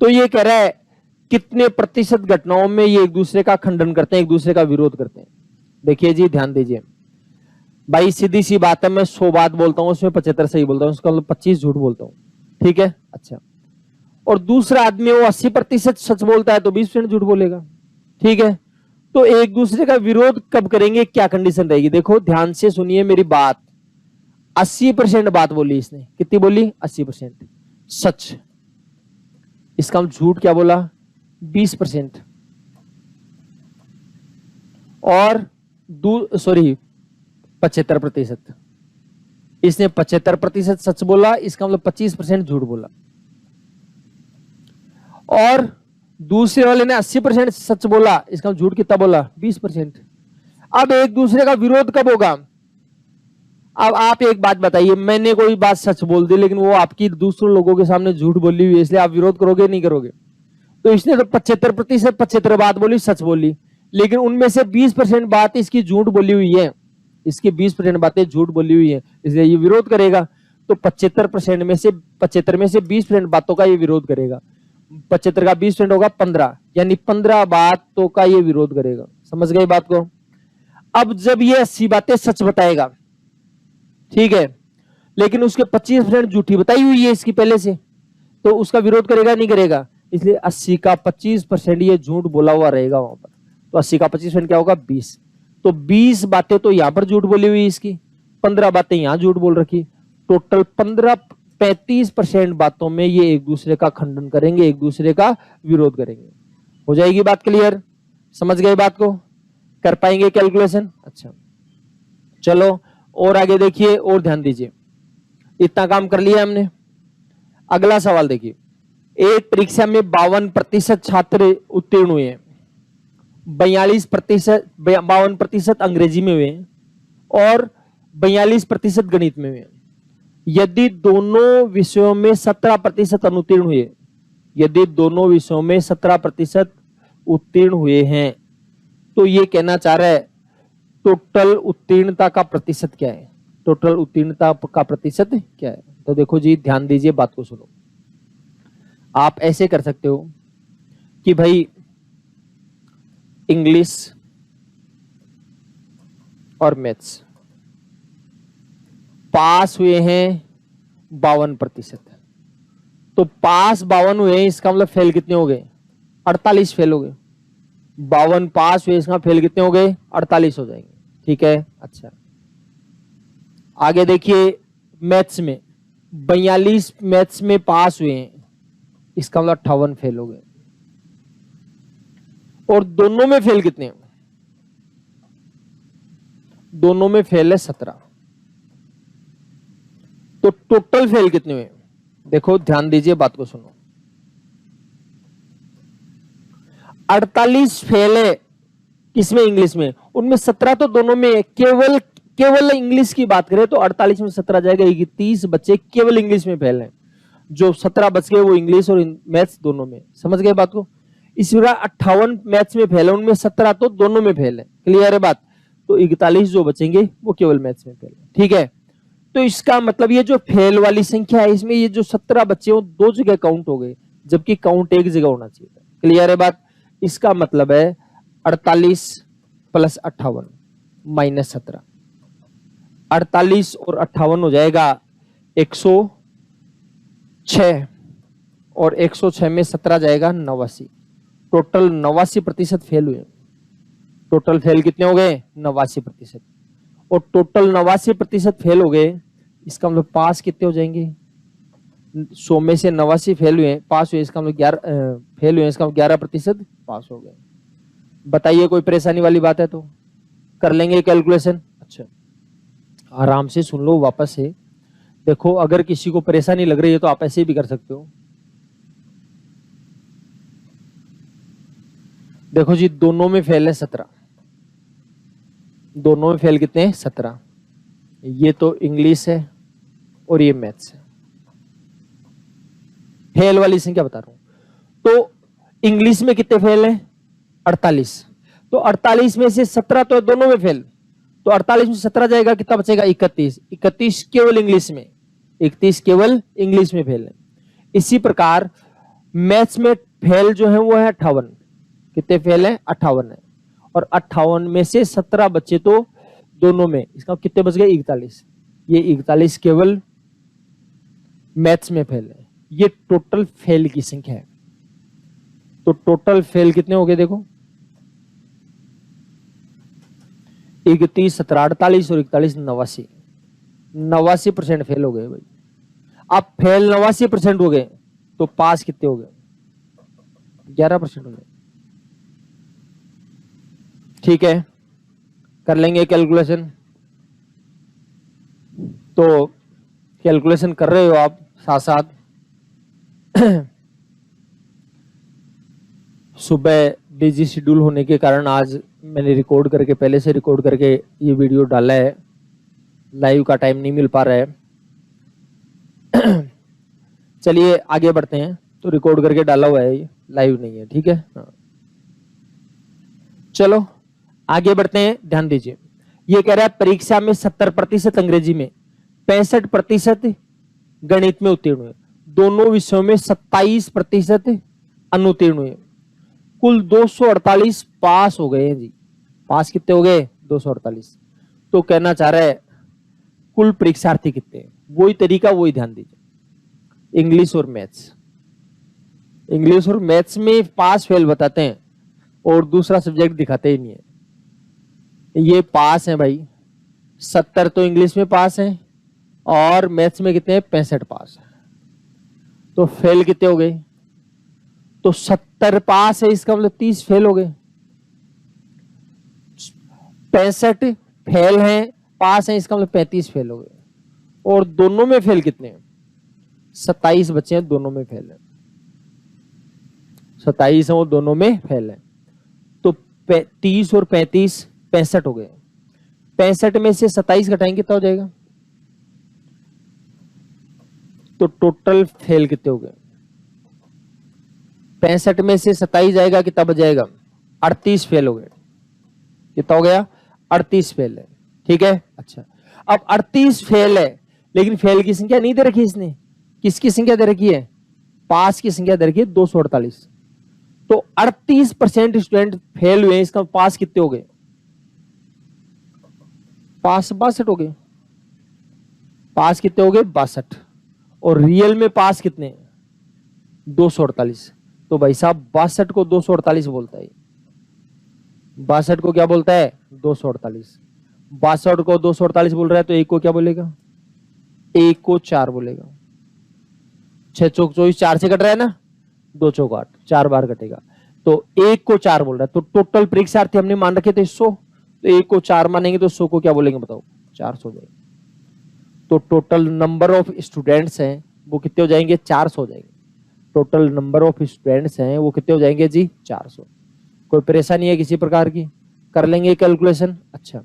तो ये कह रहा है कितने प्रतिशत घटनाओं में ये एक दूसरे का खंडन करते हैं, एक दूसरे का विरोध करते हैं। देखिए जी, ध्यान दीजिए भाई, सीधी सी बात है, मैं 100 बात बोलता हूं, उसमें 75 सही बोलता हूं, उसका मतलब 25 झूठ बोलता हूं। ठीक है, अच्छा। और दूसरा आदमी वो 80% सच बोलता है तो 20% झूठ बोलेगा। ठीक है, तो एक दूसरे का विरोध कब करेंगे, क्या कंडीशन रहेगी? देखो ध्यान से सुनिए मेरी बात। 80% बात बोली इसने, कितनी बोली? 80% सच। इसका हम झूठ क्या बोला? 20%। और 75%। इसने 75% सच बोला, इसका मतलब 25% झूठ बोला। और दूसरे वाले ने 80% सच बोला, इसका झूठ कितना बोला? 20%। अब एक दूसरे का विरोध कब होगा? अब आप एक बात बताइए, मैंने कोई बात सच बोल दी लेकिन वो आपकी दूसरे लोगों के सामने झूठ बोली हुई है, इसलिए आप विरोध करोगे नहीं करोगे? तो इसने तो 75% 75 बात बोली, सच बोली, लेकिन उनमें से 20% बात इसकी झूठ बोली हुई है, इसकी 20% बातें झूठ बोली हुई है, इसलिए ये विरोध करेगा। तो 75% में से 20% बातों का ये विरोध करेगा। 75 का 20% होगा 15, यानी 15 बातों का ये विरोध करेगा। समझ गए बात को? अब जब ये 80 बातें सच बताएगा, ठीक है, लेकिन उसके 25% झूठी बताई हुई है इसकी पहले से, तो उसका विरोध करेगा नहीं करेगा? इसलिए 80 का 25% ये झूठ बोला हुआ रहेगा वहां पर। तो 80 का 25% क्या होगा? 20। तो 20 बातें तो यहां पर झूठ बोली हुई इसकी, 15 बातें यहां झूठ बोल रखी। टोटल 35% बातों में ये एक दूसरे का खंडन करेंगे, एक दूसरे का विरोध करेंगे। हो जाएगी बात क्लियर? समझ गए बात को? कर पाएंगे कैलकुलेशन? अच्छा, चलो और आगे देखिए और ध्यान दीजिए। इतना काम कर लिया हमने। अगला सवाल देखिए। एक परीक्षा में 52% छात्र उत्तीर्ण हुए, 52% अंग्रेजी में हुए और 42% गणित में हुए। यदि दोनों विषयों में 17% अनुत्तीर्ण हुए, यदि दोनों विषयों में 17% उत्तीर्ण हुए हैं, तो ये कहना चाह रहा है टोटल उत्तीर्णता का प्रतिशत क्या है? टोटल उत्तीर्णता का प्रतिशत क्या है? तो देखो जी, ध्यान दीजिए, बात को सुनो। आप ऐसे कर सकते हो कि भाई इंग्लिश और मैथ्स पास हुए हैं 52%, तो पास 52 हुए, इसका मतलब फेल कितने हो गए? 48 फेल हो गए। 52 पास हुए, इसका फेल कितने हो गए? 48 हो जाएंगे। ठीक है, अच्छा। आगे देखिए, मैथ्स में 42 मैथ्स में पास हुए हैं, इसका मतलब 58 फेल हो गए। और दोनों में फेल कितने? दोनों में फेल है 17, तो टोटल फेल कितने हुए? देखो ध्यान दीजिए, बात को सुनो। 48 फेल है किसमें? इंग्लिश में। उनमें 17 तो दोनों में। केवल इंग्लिश की बात करें तो 48 में 17 जाएगा, 30 बच्चे केवल इंग्लिश में फेल हैं, जो 17 बच गए वो इंग्लिश और मैथ्स दोनों में। समझ गए बात को? इस तरह 58 मैथ्स में फेल है, उनमें 17 तो दोनों में फेल है। क्लियर है बात? तो 41 जो बचेंगे वो केवल मैथ्स में फेल है। ठीक है, तो इसका मतलब ये जो फेल वाली संख्या है इसमें ये जो 17 बच्चे हो 2 जगह काउंट हो गए, जबकि काउंट एक जगह होना चाहिए था। क्लियर है बात? इसका मतलब है 48 प्लस 58 माइनस 17, 48 और 58 हो जाएगा 106, और 106 में 17 जाएगा 89। टोटल 89% फेल हुए। टोटल फेल कितने हो गए? 89%। और टोटल 89% फेल हो गए, इसका मतलब पास कितने हो जाएंगे? 100 में से 89 फेल हुए, पास हुए, इसका मतलब 11 फेल हुए, इसका मतलब 11% पास हो गए। बताइए कोई परेशानी वाली बात है तो कर लेंगे कैलकुलेशन। अच्छा, आराम से सुन लो वापस से। देखो अगर किसी को परेशानी लग रही है तो आप ऐसे भी कर सकते हो। देखो जी, दोनों में फेल है 17, दोनों में फेल कितने हैं? 17। ये तो इंग्लिश है और ये मैथ्स है। फेल वाली संख्या बता रहा हूं। तो इंग्लिश में कितने फेल हैं? 48। तो 48 में से 17 तो दोनों में फेल, तो 48 में 17 जाएगा, कितना बचेगा? 31। 31 केवल इंग्लिश में, 31 केवल इंग्लिश में फेल है। इसी प्रकार मैथ्स में फेल जो है वो है 58। कितने फेल है? 58 है। और 58 में से 17 बच्चे तो दोनों में, इसका कितने बच गए? 41। ये 41 केवल मैथ्स में फेल है। ये टोटल फेल की संख्या है। तो टोटल फेल कितने हो गए? देखो 31, 17, 48 और 41, 89। 89% फेल हो गए भाई। अब फेल 89% हो गए तो पास कितने हो गए? 11% हो गए। ठीक है, कर लेंगे कैलकुलेशन। तो कैलकुलेशन कर रहे हो आप साथ साथ। सुबह बिजी शेड्यूल होने के कारण आज मैंने रिकॉर्ड करके, पहले से रिकॉर्ड करके ये वीडियो डाला है। लाइव का टाइम नहीं मिल पा रहा है। चलिए आगे बढ़ते हैं। तो रिकॉर्ड करके डाला हुआ है, ये लाइव नहीं है। ठीक है, हाँ। चलो आगे बढ़ते हैं, ध्यान दीजिए। ये कह रहा है परीक्षा में 70% अंग्रेजी में, 65% गणित में उत्तीर्ण हुए, दोनों विषयों में 27% अनुत्तीर्ण हुए, कुल 248 पास हो गए हैं जी। पास कितने हो गए? 248। तो कहना चाह रहा है कुल परीक्षार्थी कितने हैं? वही तरीका, वही ध्यान दीजिए। इंग्लिश और मैथ्स, इंग्लिश और मैथ्स में पास फेल बताते हैं और दूसरा सब्जेक्ट दिखाते ही नहीं है। ये पास है भाई, 70 तो इंग्लिश में पास है और मैथ्स में कितने? 65 पास है। तो फेल कितने हो गए? तो 70 पास है, इसका मतलब 30 फेल हो गए। 65 फेल हैं, पास है, इसका मतलब 35 फेल हो गए। और दोनों में फेल कितने हैं? 27 बच्चे हैं, दोनों में फेल है। 27 है, वो दोनों में फेल है। तो 30 और 35 65 हो गए। 65 में से 27 घटाएंगे कितना हो जाएगा? तो टोटल फेल कितने हो गए? 65 में से 27 जाएगा, कितना बच जाएगा? 38 फेल हो गए। कितना हो गया? 38 फेल है। ठीक है, अच्छा। अब 38 फेल है, लेकिन फेल की संख्या नहीं दे रखी इसने। किसकी संख्या दे रखी है? पास की संख्या दे रखी है 248। तो 38% स्टूडेंट फेल हुए, इसका पास कितने हो गए? पास 62 हो गए। पास कितने हो गए? 62। और रियल में पास कितने? 248। तो भाई साहब 62 को 248 बोलता है। 62 को क्या बोलता है? 248। 62 को 248 बोल रहा है, तो एक को क्या बोलेगा? एक को 4 बोलेगा। 6 चौक 24, 4 से कट रहा है ना, 2 चौक 8, 4 बार कटेगा। तो एक को 4 बोल रहा है। तो टोटल परीक्षार्थी हमने मान रखे थे 100, तो एक को 4 मानेंगे तो 100 को क्या बोलेंगे बताओ? 400 जाएंगे। तो टोटल नंबर ऑफ स्टूडेंट्स हैं वो कितने हो जाएंगे? 400 हो जाएंगे। टोटल नंबर ऑफ स्टूडेंट्स हैं वो कितने हो जाएंगे जी? 400। कोई परेशानी है किसी प्रकार की? कर लेंगे कैलकुलेशन। अच्छा,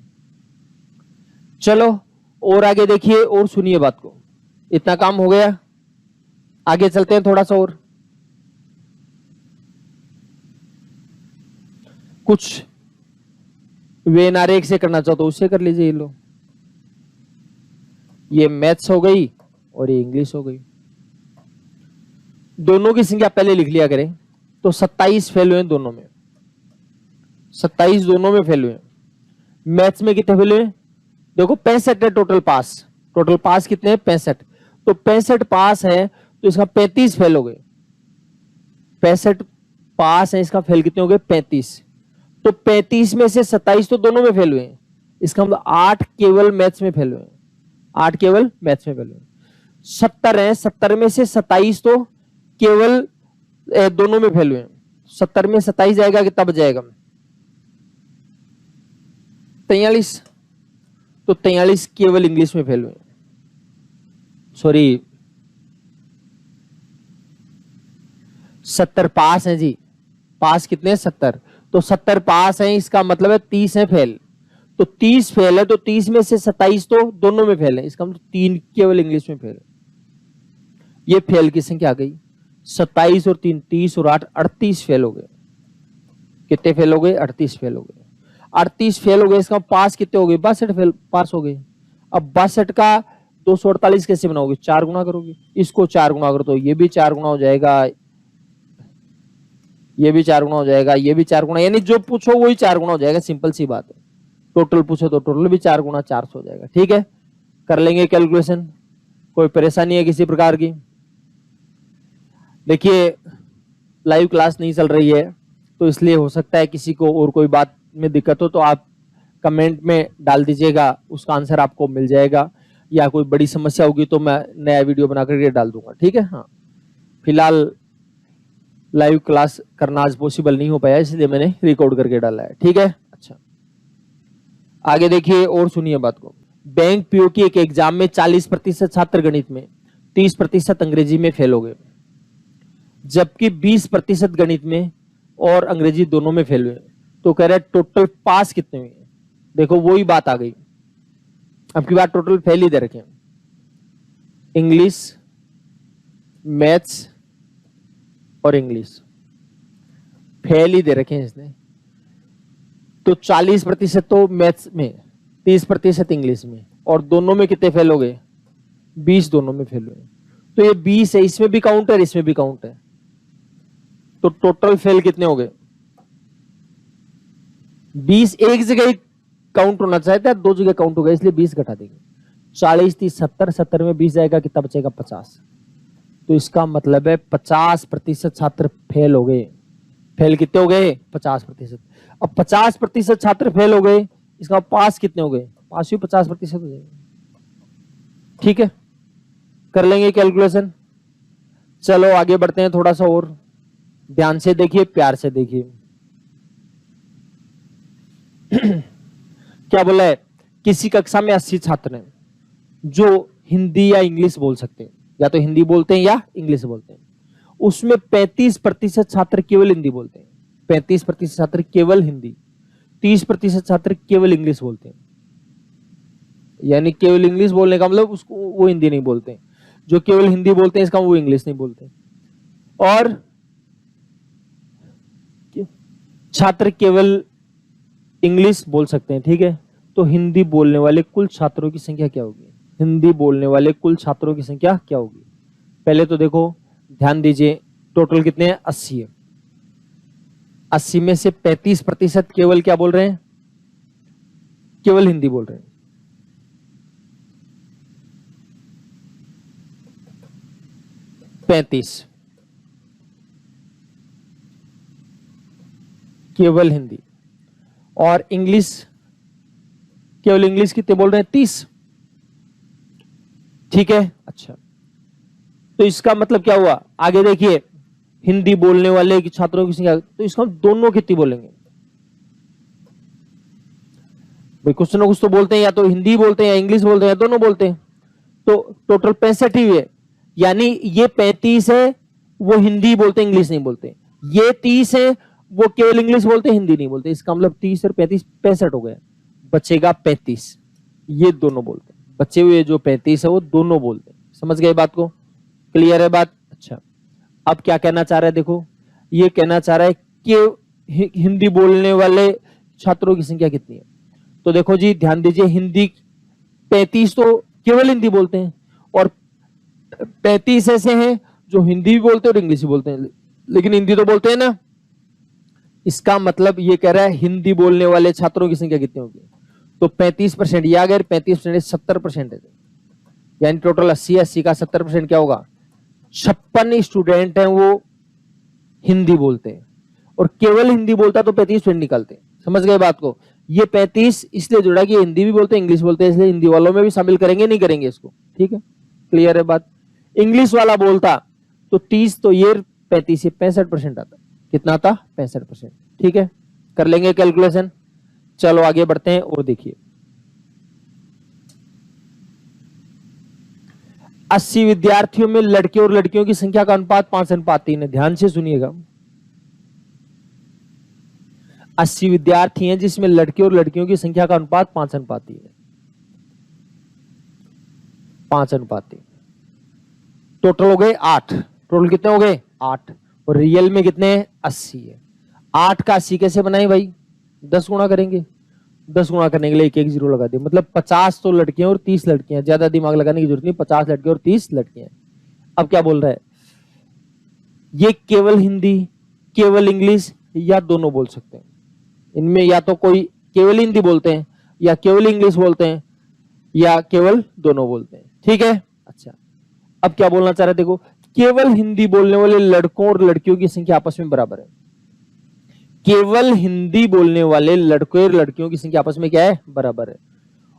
चलो और आगे देखिए और सुनिए बात को। इतना काम हो गया, आगे चलते हैं थोड़ा सा और। कुछ वेन आरेख से करना चाहो तो उससे कर लीजिए। ये लो, ये मैथ्स हो गई और ये इंग्लिश हो गई। दोनों की संख्या पहले लिख लिया करें। तो 27 फेल हुए दोनों में, 27 दोनों में फेल हुए। मैथ्स में कितने फेल हुए? देखो 65 है टोटल पास। टोटल पास कितने हैं? 65। तो 65 पास है तो इसका 35 फेल हो गए। 65 पास है, इसका फेल कितने हो गए? 35। तो 35 में से 27 तो दोनों में फेल हुए। इसका मतलब 8 केवल मैथ्स में फेल हुए। 8 केवल मैथ्स में फेल हुए। 70 है, 70 में से 27 तो केवल दोनों में फेल हुए। 70 में 27 जाएगा कितना बच जाएगा? 43। तो 43 केवल इंग्लिश में फेल हुए। सॉरी, 70 पास है जी। पास कितने? 70। तो 70 पास है, इसका मतलब है 30 है फेल। तो 30 फेल है, तो 30 में से 27 तो दोनों में फेल है। इसका मतलब 3 केवल इंग्लिश में फेल। ये फेल की संख्या आ गई। 27 और 3, 30 और 8, 38 फेल हो गए। कितने फेल हो गए? 38 फेल हो गए। 38 फेल हो गए, इसका पास कितने हो गए? 62 फेल पास हो गए। अब 62 का 248 कैसे बनाओगे? 4 गुना करोगे। इसको 4 गुना करो तो ये भी 4 गुना हो जाएगा, ये भी 4 गुना हो जाएगा, ये भी 4 गुना, यानी जो पूछो वही 4 गुना हो जाएगा। सिंपल सी बात है। टोटल पूछो तो टोटल भी 4 गुना 400 हो जाएगा। ठीक है, कर लेंगे कैलकुलेशन। कोई परेशानी है किसी प्रकार की? देखिए लाइव क्लास नहीं चल रही है तो इसलिए हो सकता है किसी को और कोई बात में दिक्कत हो, तो आप कमेंट में डाल दीजिएगा, उसका आंसर आपको मिल जाएगा। या कोई बड़ी समस्या होगी तो मैं नया वीडियो बना करके डाल दूंगा। ठीक है। हाँ, फिलहाल लाइव क्लास करना आज पॉसिबल नहीं हो पाया, इसलिए मैंने रिकॉर्ड करके डाला है। ठीक है। अच्छा, आगे देखिए और सुनिए बात को। बैंक पीओ की एक एग्जाम में 40% छात्र गणित में, 30% अंग्रेजी में फेल हो गए, जबकि 20% गणित में और अंग्रेजी दोनों में फेल हुए। तो कह रहे टोटल पास कितने हुए? देखो वही बात आ गई। अब की बार टोटल फेल ही दे रखे, इंग्लिश, मैथ्स और इंग्लिश फेल ही दे रखे हैं इसने। तो 40% तो मैथ्स में, 30% इंग्लिश में, और दोनों में कितने फेल हो गए? 20 दोनों में फेल हुए। तो ये 20 है, इसमें भी काउंट है, इसमें भी काउंट है। तो टोटल फेल कितने हो गए? 20 एक जगह ही काउंट होना चाहिए, 2 जगह काउंट हो गया, इसलिए 20 घटा देंगे। 40, 30, 70, 70 में 20 जाएगा, कितना बचेगा? 50। तो इसका मतलब है 50% छात्र फेल हो गए। फेल कितने हो गए? 50%। अब 50% छात्र फेल हो गए, इसका पास कितने हो गए? पास भी 50% हो जाएगा। ठीक है, कर लेंगे कैलकुलेशन। चलो आगे बढ़ते हैं, थोड़ा सा और ध्यान से देखिए, प्यार से देखिए। क्या बोला है? किसी कक्षा में 80 छात्र हैं जो हिंदी या इंग्लिश बोल सकते हैं, या तो हिंदी बोलते हैं या इंग्लिश बोलते हैं। उसमें 35% छात्र केवल हिंदी बोलते हैं, 35% छात्र केवल हिंदी, 30% छात्र केवल इंग्लिश बोलते हैं। यानी केवल इंग्लिश बोलने का मतलब उसको वो हिंदी नहीं बोलते। जो केवल हिंदी बोलते हैं इसका वो इंग्लिश नहीं बोलते। और छात्र केवल इंग्लिश बोल सकते हैं। ठीक है, तो हिंदी बोलने वाले कुल छात्रों की संख्या क्या होगी? हिंदी बोलने वाले कुल छात्रों की संख्या क्या होगी? पहले तो देखो ध्यान दीजिए, टोटल कितने हैं? 80 है। 80 में से 35% केवल क्या बोल रहे हैं? केवल हिंदी बोल रहे हैं। केवल हिंदी। और इंग्लिश, केवल इंग्लिश कितने बोल रहे हैं? 30। ठीक है। अच्छा, तो इसका मतलब क्या हुआ? आगे देखिए, हिंदी बोलने वाले की छात्रों की संख्या, तो इसका दोनों कितनी बोलेंगे भाई? कुछ ना कुछ तो बोलते हैं, या तो हिंदी बोलते हैं या इंग्लिश बोलते हैं या दोनों बोलते हैं। तो टोटल 65 ही हुए, यानी ये 35 है वो हिंदी बोलते इंग्लिश नहीं बोलते, ये 30 है वो केवल इंग्लिश बोलते हिंदी नहीं बोलते। इसका मतलब 30 और 35 65 हो गया, बचेगा 35। ये दोनों बोलते हैं, बचे हुए जो 35 है वो दोनों बोलते हैं। समझ गए बात को? क्लियर है बात? अच्छा, अब क्या कहना चाह रहा है? देखो ये कहना चाह रहा है कि हिंदी बोलने वाले छात्रों की संख्या कितनी है। तो देखो जी ध्यान दीजिए, हिंदी 35 तो केवल हिंदी बोलते हैं, और 35 ऐसे हैं जो हिंदी भी बोलते हैं और इंग्लिश भी बोलते हैं, लेकिन हिंदी तो बोलते हैं ना। इसका मतलब ये कह रहा है हिंदी बोलने वाले छात्रों की संख्या कितनी होगी, तो 35%, या अगर 35% 70% है, यानी टोटल 80 का 70% क्या होगा, 56 स्टूडेंट हैं वो हिंदी बोलते हैं, और केवल हिंदी बोलता तो 35% निकालते हैं। समझ गए बात को। ये 35 इसलिए जुड़ा कि हिंदी भी बोलते हैं इंग्लिश बोलते हैं, इसलिए हिंदी वालों में भी शामिल करेंगे, नहीं करेंगे इसको, ठीक है, क्लियर है बात। इंग्लिश वाला बोलता तो 30, तो ये 35 65% आता, कितना आता, 65%, ठीक है, कर लेंगे कैलकुलेशन। चलो आगे बढ़ते हैं और देखिए 80 विद्यार्थियों में लड़के और लड़कियों की संख्या का अनुपात 5:3 है। ध्यान से सुनिएगा, 80 विद्यार्थी हैं जिसमें लड़के और लड़कियों की संख्या का अनुपात 5:3 है, 5:3। टोटल हो गए 8, टोटल कितने हो गए 8, और रियल में कितने 80 है। 8 का 80 कैसे बनाए भाई, 10 गुणा करेंगे, 10 गुणा करने के लिए एक जीरो लगा दिए, मतलब 50 तो लड़कियां और 30 लड़कियां, ज्यादा दिमाग लगाने की जरूरत नहीं, 50 लड़के और 30 लड़कियां। अब क्या बोल रहा है, ये केवल हिंदी, केवल इंग्लिश या दोनों बोल सकते हैं, इनमें या तो कोई केवल हिंदी बोलते हैं या केवल इंग्लिश बोलते हैं या केवल दोनों बोलते हैं, ठीक है। अच्छा, अब क्या बोलना चाह रहे, देखो केवल हिंदी बोलने वाले लड़कों और लड़कियों की संख्या आपस में बराबर है। केवल हिंदी बोलने वाले लड़कों और लड़कियों की संख्या आपस में क्या है, बराबर है,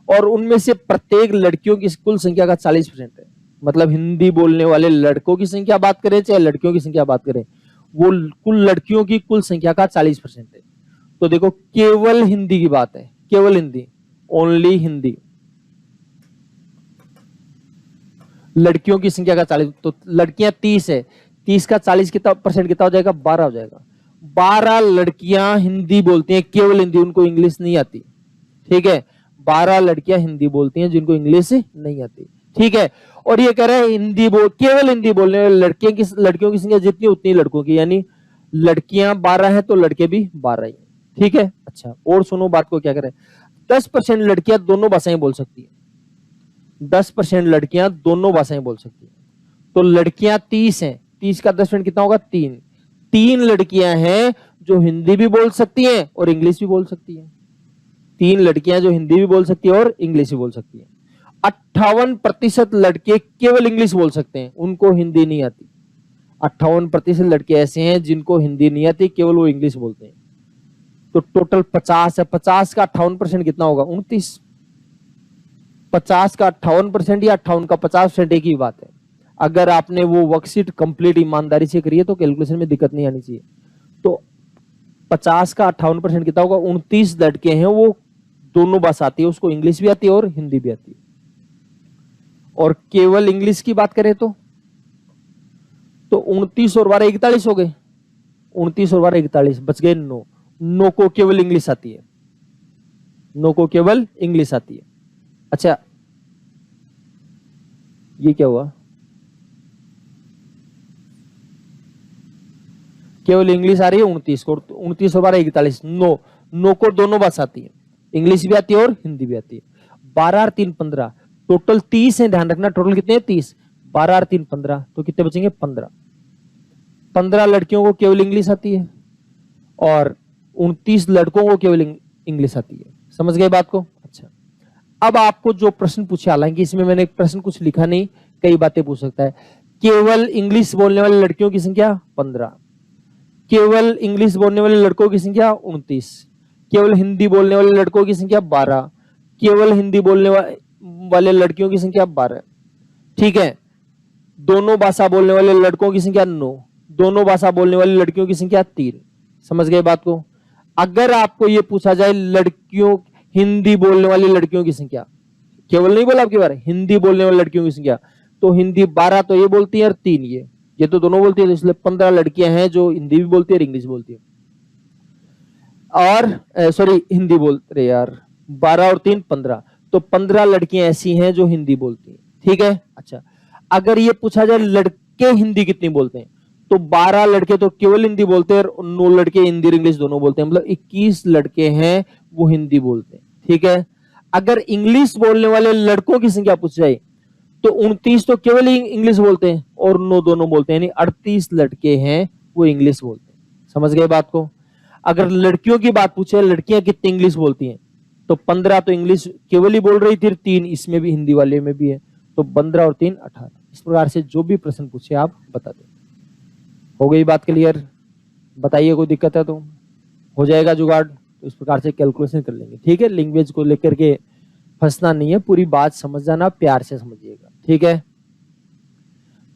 और उनमें से प्रत्येक लड़कियों की कुल संख्या का 40% है। मतलब हिंदी बोलने वाले लड़कों की संख्या बात करें चाहे लड़कियों की संख्या बात करें, वो कुल लड़कियों की कुल संख्या का 40% है। तो देखो केवल हिंदी की बात है, केवल हिंदी, ओनली हिंदी, लड़कियों की संख्या का 40, तो लड़कियां 30 है, 30 का 40 कितना हो जाएगा, 12 हो जाएगा। 12 लड़कियां हिंदी बोलती हैं, केवल हिंदी, उनको इंग्लिश नहीं आती, ठीक है। 12 लड़कियां हिंदी बोलती हैं जिनको इंग्लिश नहीं आती, ठीक है। और ये कह रहे हैं हिंदी केवल हिंदी बोलने वाले लड़कियों की संख्या जितनी उतनी लड़कों की, यानी लड़कियां 12 है तो लड़के भी 12 ही, ठीक है। अच्छा, और सुनो बात को क्या करें, 10% लड़कियां दोनों भाषाएं बोल सकती है, 10% लड़कियां दोनों भाषाएं बोल सकती है। तो लड़कियां 30 हैं, 30 का 10% कितना होगा, 3 लड़कियां हैं जो हिंदी भी बोल सकती हैं और इंग्लिश भी बोल सकती हैं। 3 लड़कियां जो हिंदी भी बोल सकती है और इंग्लिश भी बोल सकती है। 58% लड़के केवल इंग्लिश बोल सकते हैं, उनको हिंदी नहीं आती। 58% लड़के ऐसे हैं जिनको हिंदी नहीं आती, केवल वो इंग्लिश बोलते हैं। तो टोटल 50 है, 50 का 58% कितना होगा, 29। 50 का 58% या 58 का 50% एक ही बात है। अगर आपने वो वर्कशीट कंप्लीट ईमानदारी से करी है तो कैलकुलेशन में दिक्कत नहीं आनी चाहिए। तो 50 का 58% कितना होगा, 29 लड़के हैं वो दोनों भाषा आती है, उसको इंग्लिश भी आती है और हिंदी भी आती है। और केवल इंग्लिश की बात करें तो 29 और 12 41 हो गए, 29 और 12 41, बच गए 9। 9 को केवल इंग्लिश आती है, 9 को केवल इंग्लिश आती है। अच्छा, ये क्या हुआ, केवल इंग्लिश आ रही है 29 को, 29 और 12 41, 9 को दोनों भाषा आती है, इंग्लिश भी आती है और हिंदी भी आती है। 12 और 3 15, टोटल 30 है, ध्यान रखना टोटल कितने हैं, 30। 12 और 3 15, तो कितने बचेंगे, 15। 15 लड़कियों को केवल इंग्लिश आती है और 29 लड़कों को केवल इंग्लिश आती है। समझ गए बात को। अच्छा, अब आपको जो प्रश्न पूछे, हालांकि इसमें मैंने प्रश्न कुछ लिखा नहीं, कई बातें पूछ सकता है। केवल इंग्लिश बोलने वाले लड़कियों की संख्या 15, केवल इंग्लिश बोलने वाले लड़कों की संख्या 29, केवल हिंदी बोलने वाले लड़कों की संख्या 12, केवल हिंदी बोलने वाले लड़कियों की संख्या 12, ठीक है। दोनों भाषा बोलने वाले लड़कों की संख्या 9, दोनों भाषा बोलने वाली लड़कियों की संख्या 3। समझ गए बात को। अगर आपको यह पूछा जाए लड़कियों, हिंदी बोलने वाली लड़कियों की संख्या, केवल नहीं बोला आपकी बार, हिंदी बोलने वाली लड़कियों की संख्या, तो हिंदी 12 तो ये बोलती है और 3 ये तो दोनों बोलती है, इसलिए 15 लड़कियां हैं जो हिंदी भी बोलती है और इंग्लिश बोलती है। और सॉरी, हिंदी बोलते रहे यार, 12 और 3 15, तो 15 लड़कियां ऐसी हैं जो हिंदी बोलती है, ठीक है। अच्छा, अगर ये पूछा जाए लड़के हिंदी कितनी बोलते हैं, तो 12 लड़के तो केवल हिंदी बोलते हैं और 9 लड़के हिंदी और इंग्लिश दोनों बोलते हैं, मतलब 21 लड़के हैं वो हिंदी बोलते हैं, ठीक है। अगर इंग्लिश बोलने वाले लड़कों की संख्या पूछ जाए तो 29 तो केवल इंग्लिश बोलते हैं और 9 दोनों बोलते हैं, यानी 38 लड़के हैं वो इंग्लिश बोलते हैं। समझ गए बात को? अगर लड़कियों की बात पूछे लड़कियां कितनी इंग्लिश बोलती हैं, तो 15 तो इंग्लिश केवल ही बोल रही थी, 3 इसमें भी हिंदी वाले में भी है, तो 15 और 3 18। इस प्रकार से जो भी प्रश्न पूछे आप बता दें। हो गई बात क्लियर? बताइए कोई दिक्कत है तो हो जाएगा जुगाड़, तो इस प्रकार से कैलकुलेशन कर लेंगे। ठीक है, लैंग्वेज को लेकर के फंसना नहीं है, पूरी बात समझ जाना, प्यार से समझिएगा। ठीक है,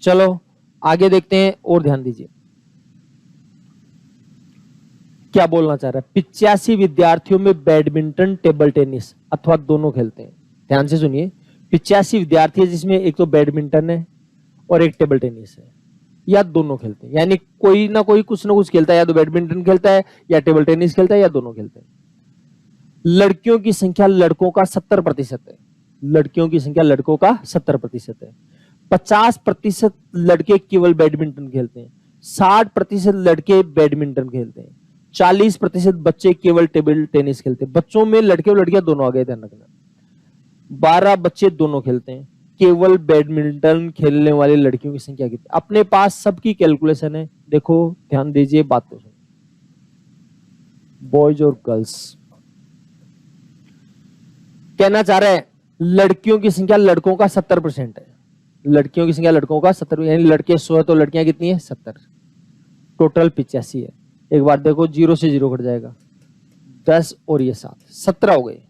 चलो आगे देखते हैं और ध्यान दीजिए क्या बोलना चाह रहा है। 85 विद्यार्थियों में बैडमिंटन टेबल टेनिस अथवा दोनों खेलते हैं। ध्यान से सुनिए, 85 विद्यार्थी है जिसमें एक तो बैडमिंटन है और एक टेबल टेनिस है, या दोनों खेलते हैं, यानी कोई ना कोई कुछ ना कुछ खेलता है, या तो बैडमिंटन खेलता है या टेबल टेनिस खेलता है या दोनों खेलते हैं। लड़कियों की संख्या लड़कों का 70% है, लड़कियों की संख्या लड़कों का 70% है। 50% लड़के केवल बैडमिंटन खेलते हैं, 60% लड़के बैडमिंटन खेलते हैं, 40% बच्चे केवल टेबल टेनिस खेलते हैं। बच्चों में लड़के और लड़कियां दोनों आ गए, ध्यान रखना। 12 बच्चे दोनों खेलते हैं, केवल बैडमिंटन खेलने वाली लड़कियों की संख्या कितनी? अपने पास सबकी कैलकुलेशन है, देखो ध्यान दीजिए बात को। बॉयज और गर्ल्स कहना चाह रहे हैं लड़कियों की संख्या लड़कों का 70% है, लड़कियों की संख्या लड़कों का 70, यानी लड़के 100 है तो लड़कियां कितनी है? 70। टोटल 85 है। एक बार देखो, 0 से 0 कट जाएगा, 10 और ये 7, 17 हो गए।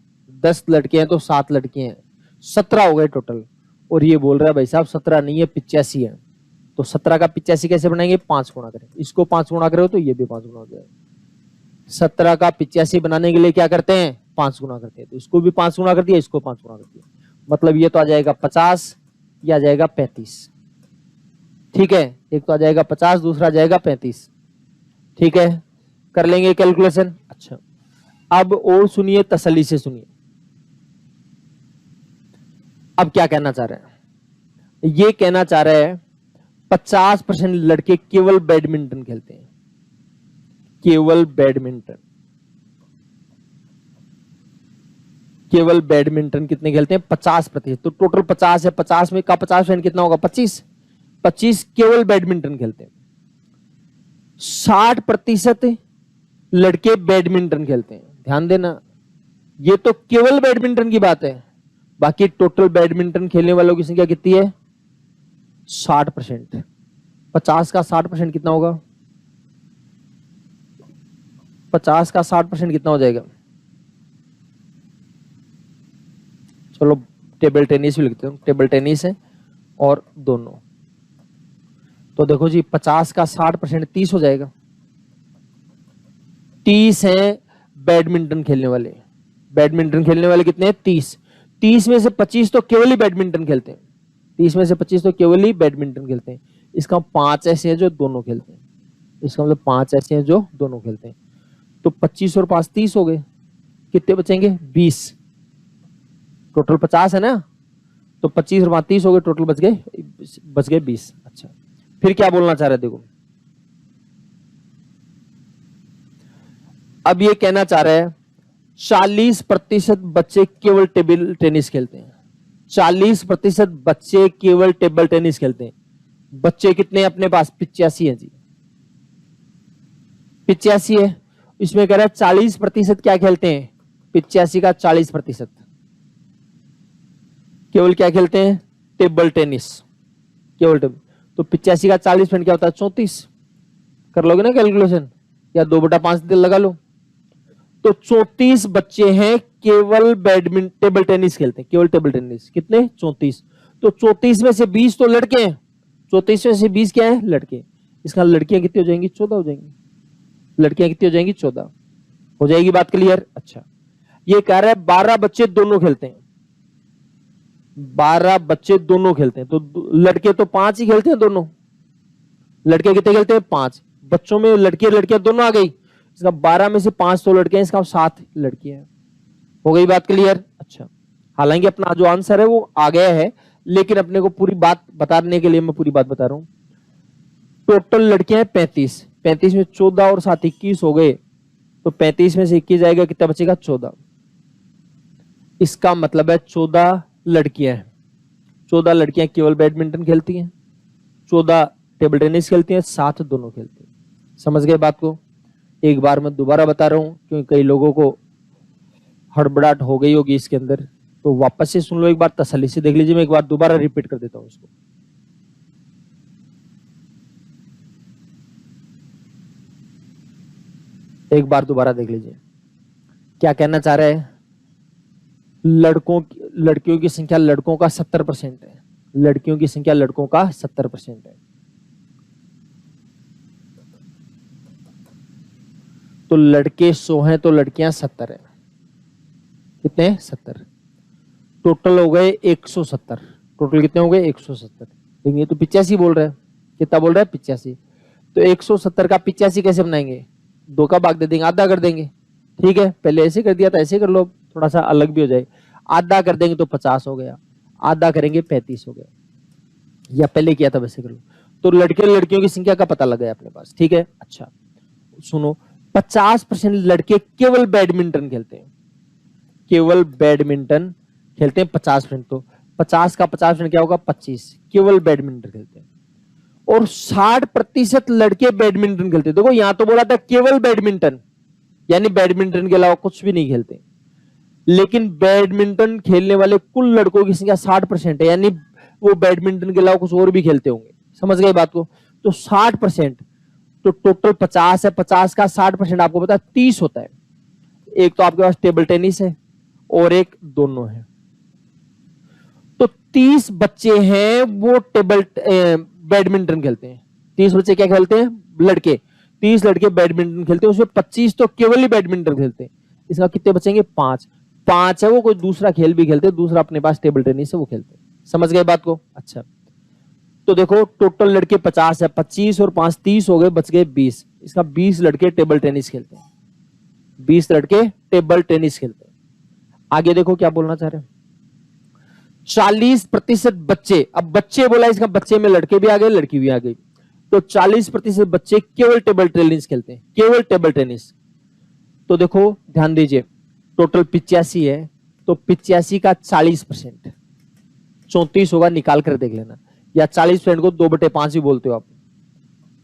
10 लड़के हैं तो 7 लड़के हैं, 17 हो गए टोटल। और ये बोल रहा है भाई साहब 17 नहीं है 85 है, तो 17 का 85 कैसे बनाएंगे? 5 गुणा करें, इसको 5 गुणा करो तो ये भी 5 गुणा हो जाएगा। 17 का 85 बनाने के लिए क्या करते हैं? 5 गुणा करते हैं, तो इसको भी 5 गुणा कर दिया, इसको 5 गुणा कर दिया, मतलब ये तो आ जाएगा 50, ये आ जाएगा 35। ठीक है, एक तो आ जाएगा 50, दूसरा आ जाएगा 35। ठीक है, कर लेंगे कैलकुलेशन। अच्छा, अब और सुनिए, तसल्ली से सुनिए, अब क्या कहना चाह रहे हैं? ये कहना चाह रहे हैं 50% लड़के केवल बैडमिंटन खेलते हैं, केवल बैडमिंटन, केवल बैडमिंटन कितने खेलते हैं? 50%। तो टोटल 50 है, 50 में का 50% कितना होगा? 25। 25 केवल बैडमिंटन खेलते हैं। 60% लड़के बैडमिंटन खेलते हैं। ध्यान देना, ये तो केवल बैडमिंटन की बात है, बाकी टोटल बैडमिंटन खेलने वालों की संख्या कितनी है? 60%। 50 का 60% कितना होगा? 50 का 60% कितना हो जाएगा? चलो टेबल टेनिस भी लिखते हैं, टेबल टेनिस है और दोनों, तो देखो जी 50 का 60% 30 हो जाएगा। 30 है बैडमिंटन खेलने वाले, बैडमिंटन खेलने वाले कितने हैं? 30। 30 में से 25 तो केवल ही बैडमिंटन खेलते हैं, 30 में से 25 तो केवल ही बैडमिंटन खेलते हैं। इसका 5 ऐसे हैं जो दोनों खेलते हैं, इसका मतलब 5 ऐसे हैं जो दोनों खेलते हैं। तो 25 और 5 30 हो गए, कितने बचेंगे? 20। टोटल 50 है ना, तो 25 और 5 30 हो गए, टोटल बच गए 20। अच्छा, फिर क्या बोलना चाह रहे देखो, अब ये कहना चाह रहे हैं 40% बच्चे केवल टेबल टेनिस खेलते हैं, 40% बच्चे केवल टेबल टेनिस खेलते हैं। बच्चे कितने अपने पास? 85 है जी, 85 है। इसमें कह रहा है 40% क्या खेलते हैं? 85 का 40% केवल क्या खेलते हैं? टेबल टेनिस, केवल टेबल। तो 85 का 40% क्या होता है? 34। कर लोगे ना कैलकुलेशन, या 2/5 लगा लो। तो 34 बच्चे हैं केवल बैडमिंटन टेबल टेनिस खेलते हैं, केवल टेबल टेनिस। कितने? 34। तो 34 में से 20 तो लड़के हैं, 34 में से 20 क्या है? लड़के। इसका लड़कियां कितनी हो जाएंगी? 14 हो जाएंगी। लड़कियां कितनी हो जाएंगी? 14 हो जाएगी। बात क्लियर? अच्छा, ये कह रहा है 12 बच्चे दोनों खेलते हैं, 12 बच्चे दोनों खेलते हैं, तो लड़के तो 5 ही खेलते हैं दोनों। लड़के कितने खेलते हैं? 5। बच्चों में लड़के लड़कियां दोनों आ गई, इसका 12 में से 5 तो लड़के हैं, इसका 7 लड़कियां हैं। हो गई बात क्लियर? अच्छा, हालांकि अपना जो आंसर है वो आ गया है, लेकिन अपने को पूरी बात बताने के लिए मैं पूरी बात बता रहा हूं। टोटल लड़कियां हैं 35, 35 में 14 और 7 21 हो गए, तो 35 में से 21 जाएगा, कितना बचेगा? 14। इसका मतलब है 14 लड़कियां हैं। 14 लड़कियां केवल बैडमिंटन खेलती हैं, 14 टेबल टेनिस खेलती हैं, 7 दोनों खेलती हैं। समझ गए बात को? एक बार मैं दोबारा बता रहा हूं क्योंकि कई लोगों को हड़बड़ाहट हो गई होगी इसके अंदर, तो वापस से सुन लो, एक बार तसल्ली से देख लीजिए। मैं एक बार दोबारा रिपीट कर देता हूं इसको। एक बार दोबारा देख लीजिए क्या कहना चाह रहे हैं। लड़कियों की संख्या लड़कों का 70% है, लड़कियों की संख्या लड़कों का 70% है। तो लड़के 100 हैं तो लड़कियां 70 है। कितने हैं? 70। टोटल हो गए 170। टोटल कितने हो गए? 170। लेकिन ये तो 85 बोल रहे हैं। कितना बोल रहा है? 85। तो 170 का 85 कैसे बनाएंगे? 2 का भाग दे देंगे, आधा कर देंगे। ठीक है, पहले ऐसे कर दिया था, ऐसे कर लो, थोड़ा सा अलग भी हो जाए। आधा कर देंगे तो 50 हो गया, आधा करेंगे 35 हो गया, या पहले किया था वैसे कर लो। तो लड़के लड़कियों की संख्या का पता लगा है अपने पास। ठीक है, अच्छा सुनो, 50% लड़के केवल बैडमिंटन खेलते हैं, केवल बैडमिंटन खेलते हैं 50%। तो 50 का 50% क्या होगा? 25 केवल बैडमिंटन खेलते हैं। और 60% लड़के बैडमिंटन खेलते हैं। देखो यहां तो बोला था केवल बैडमिंटन, यानी बैडमिंटन के अलावा कुछ भी नहीं खेलते, लेकिन बैडमिंटन खेलने वाले कुल लड़कों की संख्या 60% है, यानी वो बैडमिंटन के अलावा कुछ और भी खेलते होंगे। समझ गए बात को? तो 60%, तो टोटल 50 है, 50 का 60% आपको पता है 30 होता है। एक तो आपके पास टेबल टेनिस है और एक दोनों है, तो 30 बच्चे हैं वो टेबल बैडमिंटन खेलते हैं। 30 बच्चे क्या खेलते हैं? लड़के। 30 लड़के बैडमिंटन खेलते हैं, उसमें 25 तो केवल ही बैडमिंटन खेलते हैं। इसका कितने बचेंगे? 5। 5 है वो कोई दूसरा खेल भी खेलते हैं, दूसरा अपने पास टेबल टेनिस है वो खेलते हैं। समझ गए बात को? अच्छा, तो देखो टोटल लड़के 50 है, 25 और 5 30 हो गए, बच गए 20। इसका 20 लड़के टेबल टेनिस खेलते हैं, 20 लड़के टेबल टेनिस खेलते हैं। आगे देखो क्या बोलना चाह रहे हैं। 40% बच्चे, अब बच्चे बोला, इसका बच्चे में लड़के भी आ गए लड़की भी आ गई, तो 40% बच्चे केवल टेबल टेनिस खेलते हैं, केवल टेबल टेनिस। तो देखो ध्यान दीजिए, टोटल 85 है, तो 85 का 40% 34 होगा, निकाल कर देख लेना। या 40% को 2/5 भी बोलते हो आप,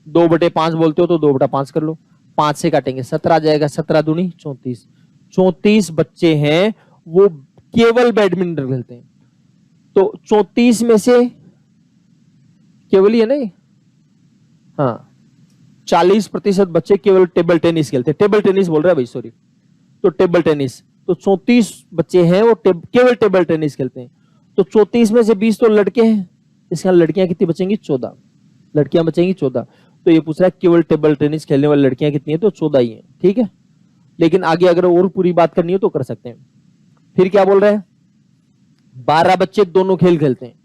2/5 बोलते हो तो 2/5 कर लो, 5 से काटेंगे 17 आ जाएगा, 17 दूनी 34। 34 बच्चे हैं वो केवल बैडमिंटन खेलते हैं। तो 34 में से केवल ही है नहीं, हाँ, 40% बच्चे केवल टेबल टेनिस खेलते हैं। टेबल टेनिस बोल रहा है भाई, सॉरी, तो टेबल टेनिस। तो 34 बच्चे हैं वो केवल टेबल टेनिस खेलते हैं। तो 34 में से 20 तो लड़के हैं, इसका लड़कियां कितनी बचेंगी? 14 लड़कियां बचेंगी, 14। तो ये पूछ रहा है केवल टेबल टेनिस खेलने वाली लड़कियां कितनी है? तो 14 ही है। ठीक है, लेकिन आगे अगर और पूरी बात करनी हो तो कर सकते हैं। फिर क्या बोल रहे हैं? 12 बच्चे दोनों खेल खेलते हैं,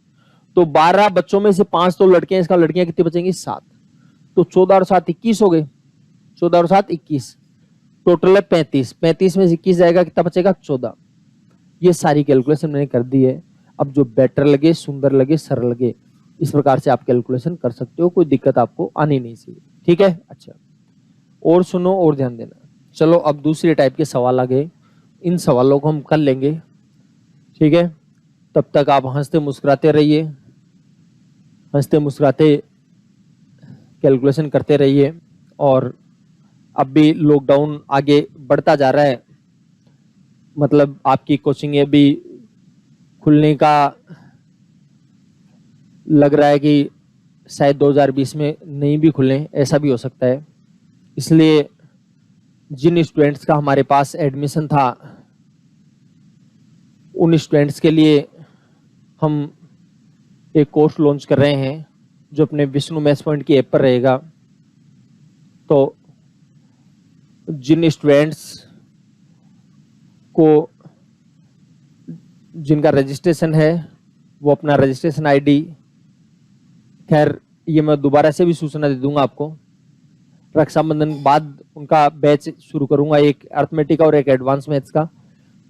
तो 12 बच्चों में से 5 तो लड़के हैं, इसका लड़कियां कितनी बचेंगी? 7। तो 14 और 7 21 हो गए, 14 और 7 21, टोटल है 35। 35 में से 21 जाएगा, कितना बचेगा? 14। ये सारी कैलकुलेशन मैंने कर दी है। अब जो बेटर लगे, सुंदर लगे, सरल लगे, इस प्रकार से आप कैलकुलेशन कर सकते हो, कोई दिक्कत आपको आनी नहीं चाहिए। ठीक है, अच्छा और सुनो और ध्यान देना। चलो अब दूसरे टाइप के सवाल आ गए, इन सवालों को हम कर लेंगे। ठीक है, तब तक आप हंसते मुस्कुराते रहिए, हंसते मुस्कुराते कैलकुलेशन करते रहिए। और अब भी लॉकडाउन आगे बढ़ता जा रहा है, मतलब आपकी कोचिंग अभी खुलने का लग रहा है कि शायद 2020 में नहीं भी खुले, ऐसा भी हो सकता है। इसलिए जिन स्टूडेंट्स का हमारे पास एडमिशन था, उन स्टूडेंट्स के लिए हम एक कोर्स लॉन्च कर रहे हैं जो अपने विष्णु मैथ्स पॉइंट की ऐप पर रहेगा। तो जिन स्टूडेंट्स को जिनका रजिस्ट्रेशन है वो अपना रजिस्ट्रेशन आईडी, खैर ये मैं दोबारा से भी सूचना दे दूंगा आपको, रक्षाबंधन के बाद उनका बैच शुरू करूंगा, एक अर्थमेटिक और एक एडवांस मैथ्स का।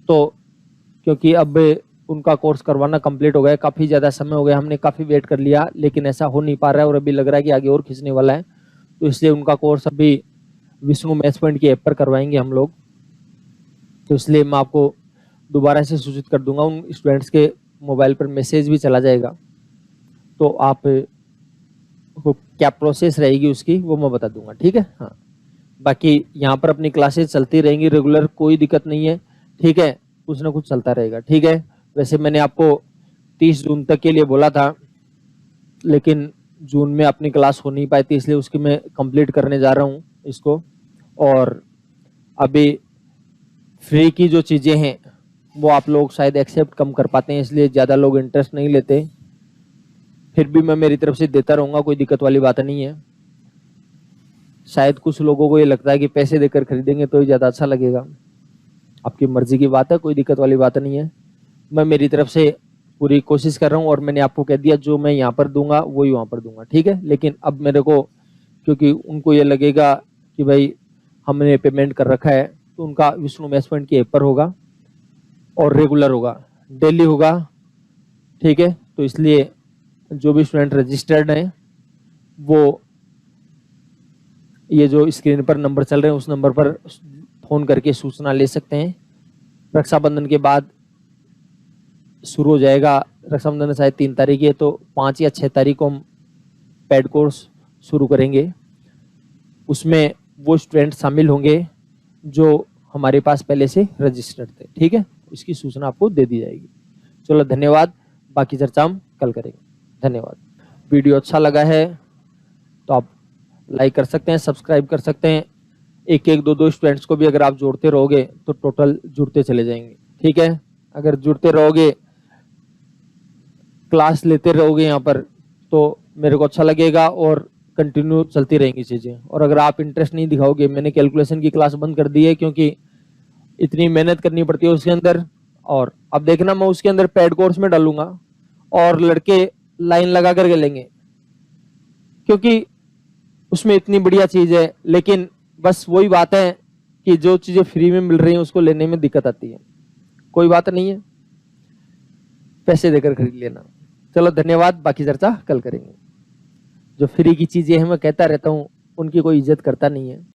तो क्योंकि अब उनका कोर्स करवाना कंप्लीट हो गया, काफ़ी ज़्यादा समय हो गया, हमने काफ़ी वेट कर लिया, लेकिन ऐसा हो नहीं पा रहा है और अभी लग रहा है कि आगे और खींचने वाला है। तो इसलिए उनका कोर्स अभी विष्णु मैथ्स पॉइंट की ऐप पर करवाएंगे हम लोग। तो इसलिए मैं आपको दोबारा से सूचित कर दूंगा, उन स्टूडेंट्स के मोबाइल पर मैसेज भी चला जाएगा, तो आप को क्या प्रोसेस रहेगी उसकी वो मैं बता दूंगा, ठीक है। हाँ, बाकी यहाँ पर अपनी क्लासेस चलती रहेंगी रेगुलर, कोई दिक्कत नहीं है, ठीक है, कुछ ना कुछ चलता रहेगा, ठीक है। वैसे मैंने आपको 30 जून तक के लिए बोला था, लेकिन जून में अपनी क्लास हो नहीं पाई थी, इसलिए उसकी मैं कंप्लीट करने जा रहा हूँ इसको। और अभी फ्री की जो चीज़ें हैं वो आप लोग शायद एक्सेप्ट कम कर पाते हैं, इसलिए ज़्यादा लोग इंटरेस्ट नहीं लेते। फिर भी मैं मेरी तरफ से देता रहूँगा, कोई दिक्कत वाली बात नहीं है। शायद कुछ लोगों को ये लगता है कि पैसे देकर खरीदेंगे तो ही ज़्यादा अच्छा लगेगा, आपकी मर्जी की बात है, कोई दिक्कत वाली बात नहीं है। मैं मेरी तरफ से पूरी कोशिश कर रहा हूँ, और मैंने आपको कह दिया जो मैं यहाँ पर दूंगा वही वहाँ पर दूंगा, ठीक है। लेकिन अब मेरे को, क्योंकि उनको ये लगेगा कि भाई हमने पेमेंट कर रखा है, तो उनका विष्णु मैथ्स पॉइंट के ऐप पर होगा और रेगुलर होगा, डेली होगा, ठीक है। तो इसलिए जो भी स्टूडेंट रजिस्टर्ड हैं वो ये जो स्क्रीन पर नंबर चल रहे हैं उस नंबर पर फोन करके सूचना ले सकते हैं। रक्षाबंधन के बाद शुरू हो जाएगा, रक्षाबंधन शायद 3 तारीख है, तो 5 या 6 तारीख को हम पेड कोर्स शुरू करेंगे। उसमें वो स्टूडेंट शामिल होंगे जो हमारे पास पहले से रजिस्टर्ड थे, ठीक है। इसकी सूचना आपको दे दी जाएगी। चलो धन्यवाद, बाकी चर्चा हम कल करेंगे। धन्यवाद। वीडियो अच्छा लगा है तो आप लाइक कर सकते हैं, सब्सक्राइब कर सकते हैं। एक एक दो स्टूडेंट्स को भी अगर आप जोड़ते रहोगे तो टोटल जुड़ते चले जाएंगे, ठीक है। अगर जुड़ते रहोगे, क्लास लेते रहोगे यहाँ पर, तो मेरे को अच्छा लगेगा और कंटिन्यू चलती रहेंगी चीज़ें। और अगर आप इंटरेस्ट नहीं दिखाओगे, मैंने कैलकुलेशन की क्लास बंद कर दी है क्योंकि इतनी मेहनत करनी पड़ती है उसके अंदर। और अब देखना, मैं उसके अंदर पेड कोर्स में डालूंगा और लड़के लाइन लगा करके लेंगे, क्योंकि उसमें इतनी बढ़िया चीज है। लेकिन बस वही बात है कि जो चीजें फ्री में मिल रही हैं उसको लेने में दिक्कत आती है। कोई बात नहीं है, पैसे देकर खरीद लेना। चलो धन्यवाद, बाकी चर्चा कल करेंगे। जो फ्री की चीजें हैं मैं कहता रहता हूँ, उनकी कोई इज्जत करता नहीं है।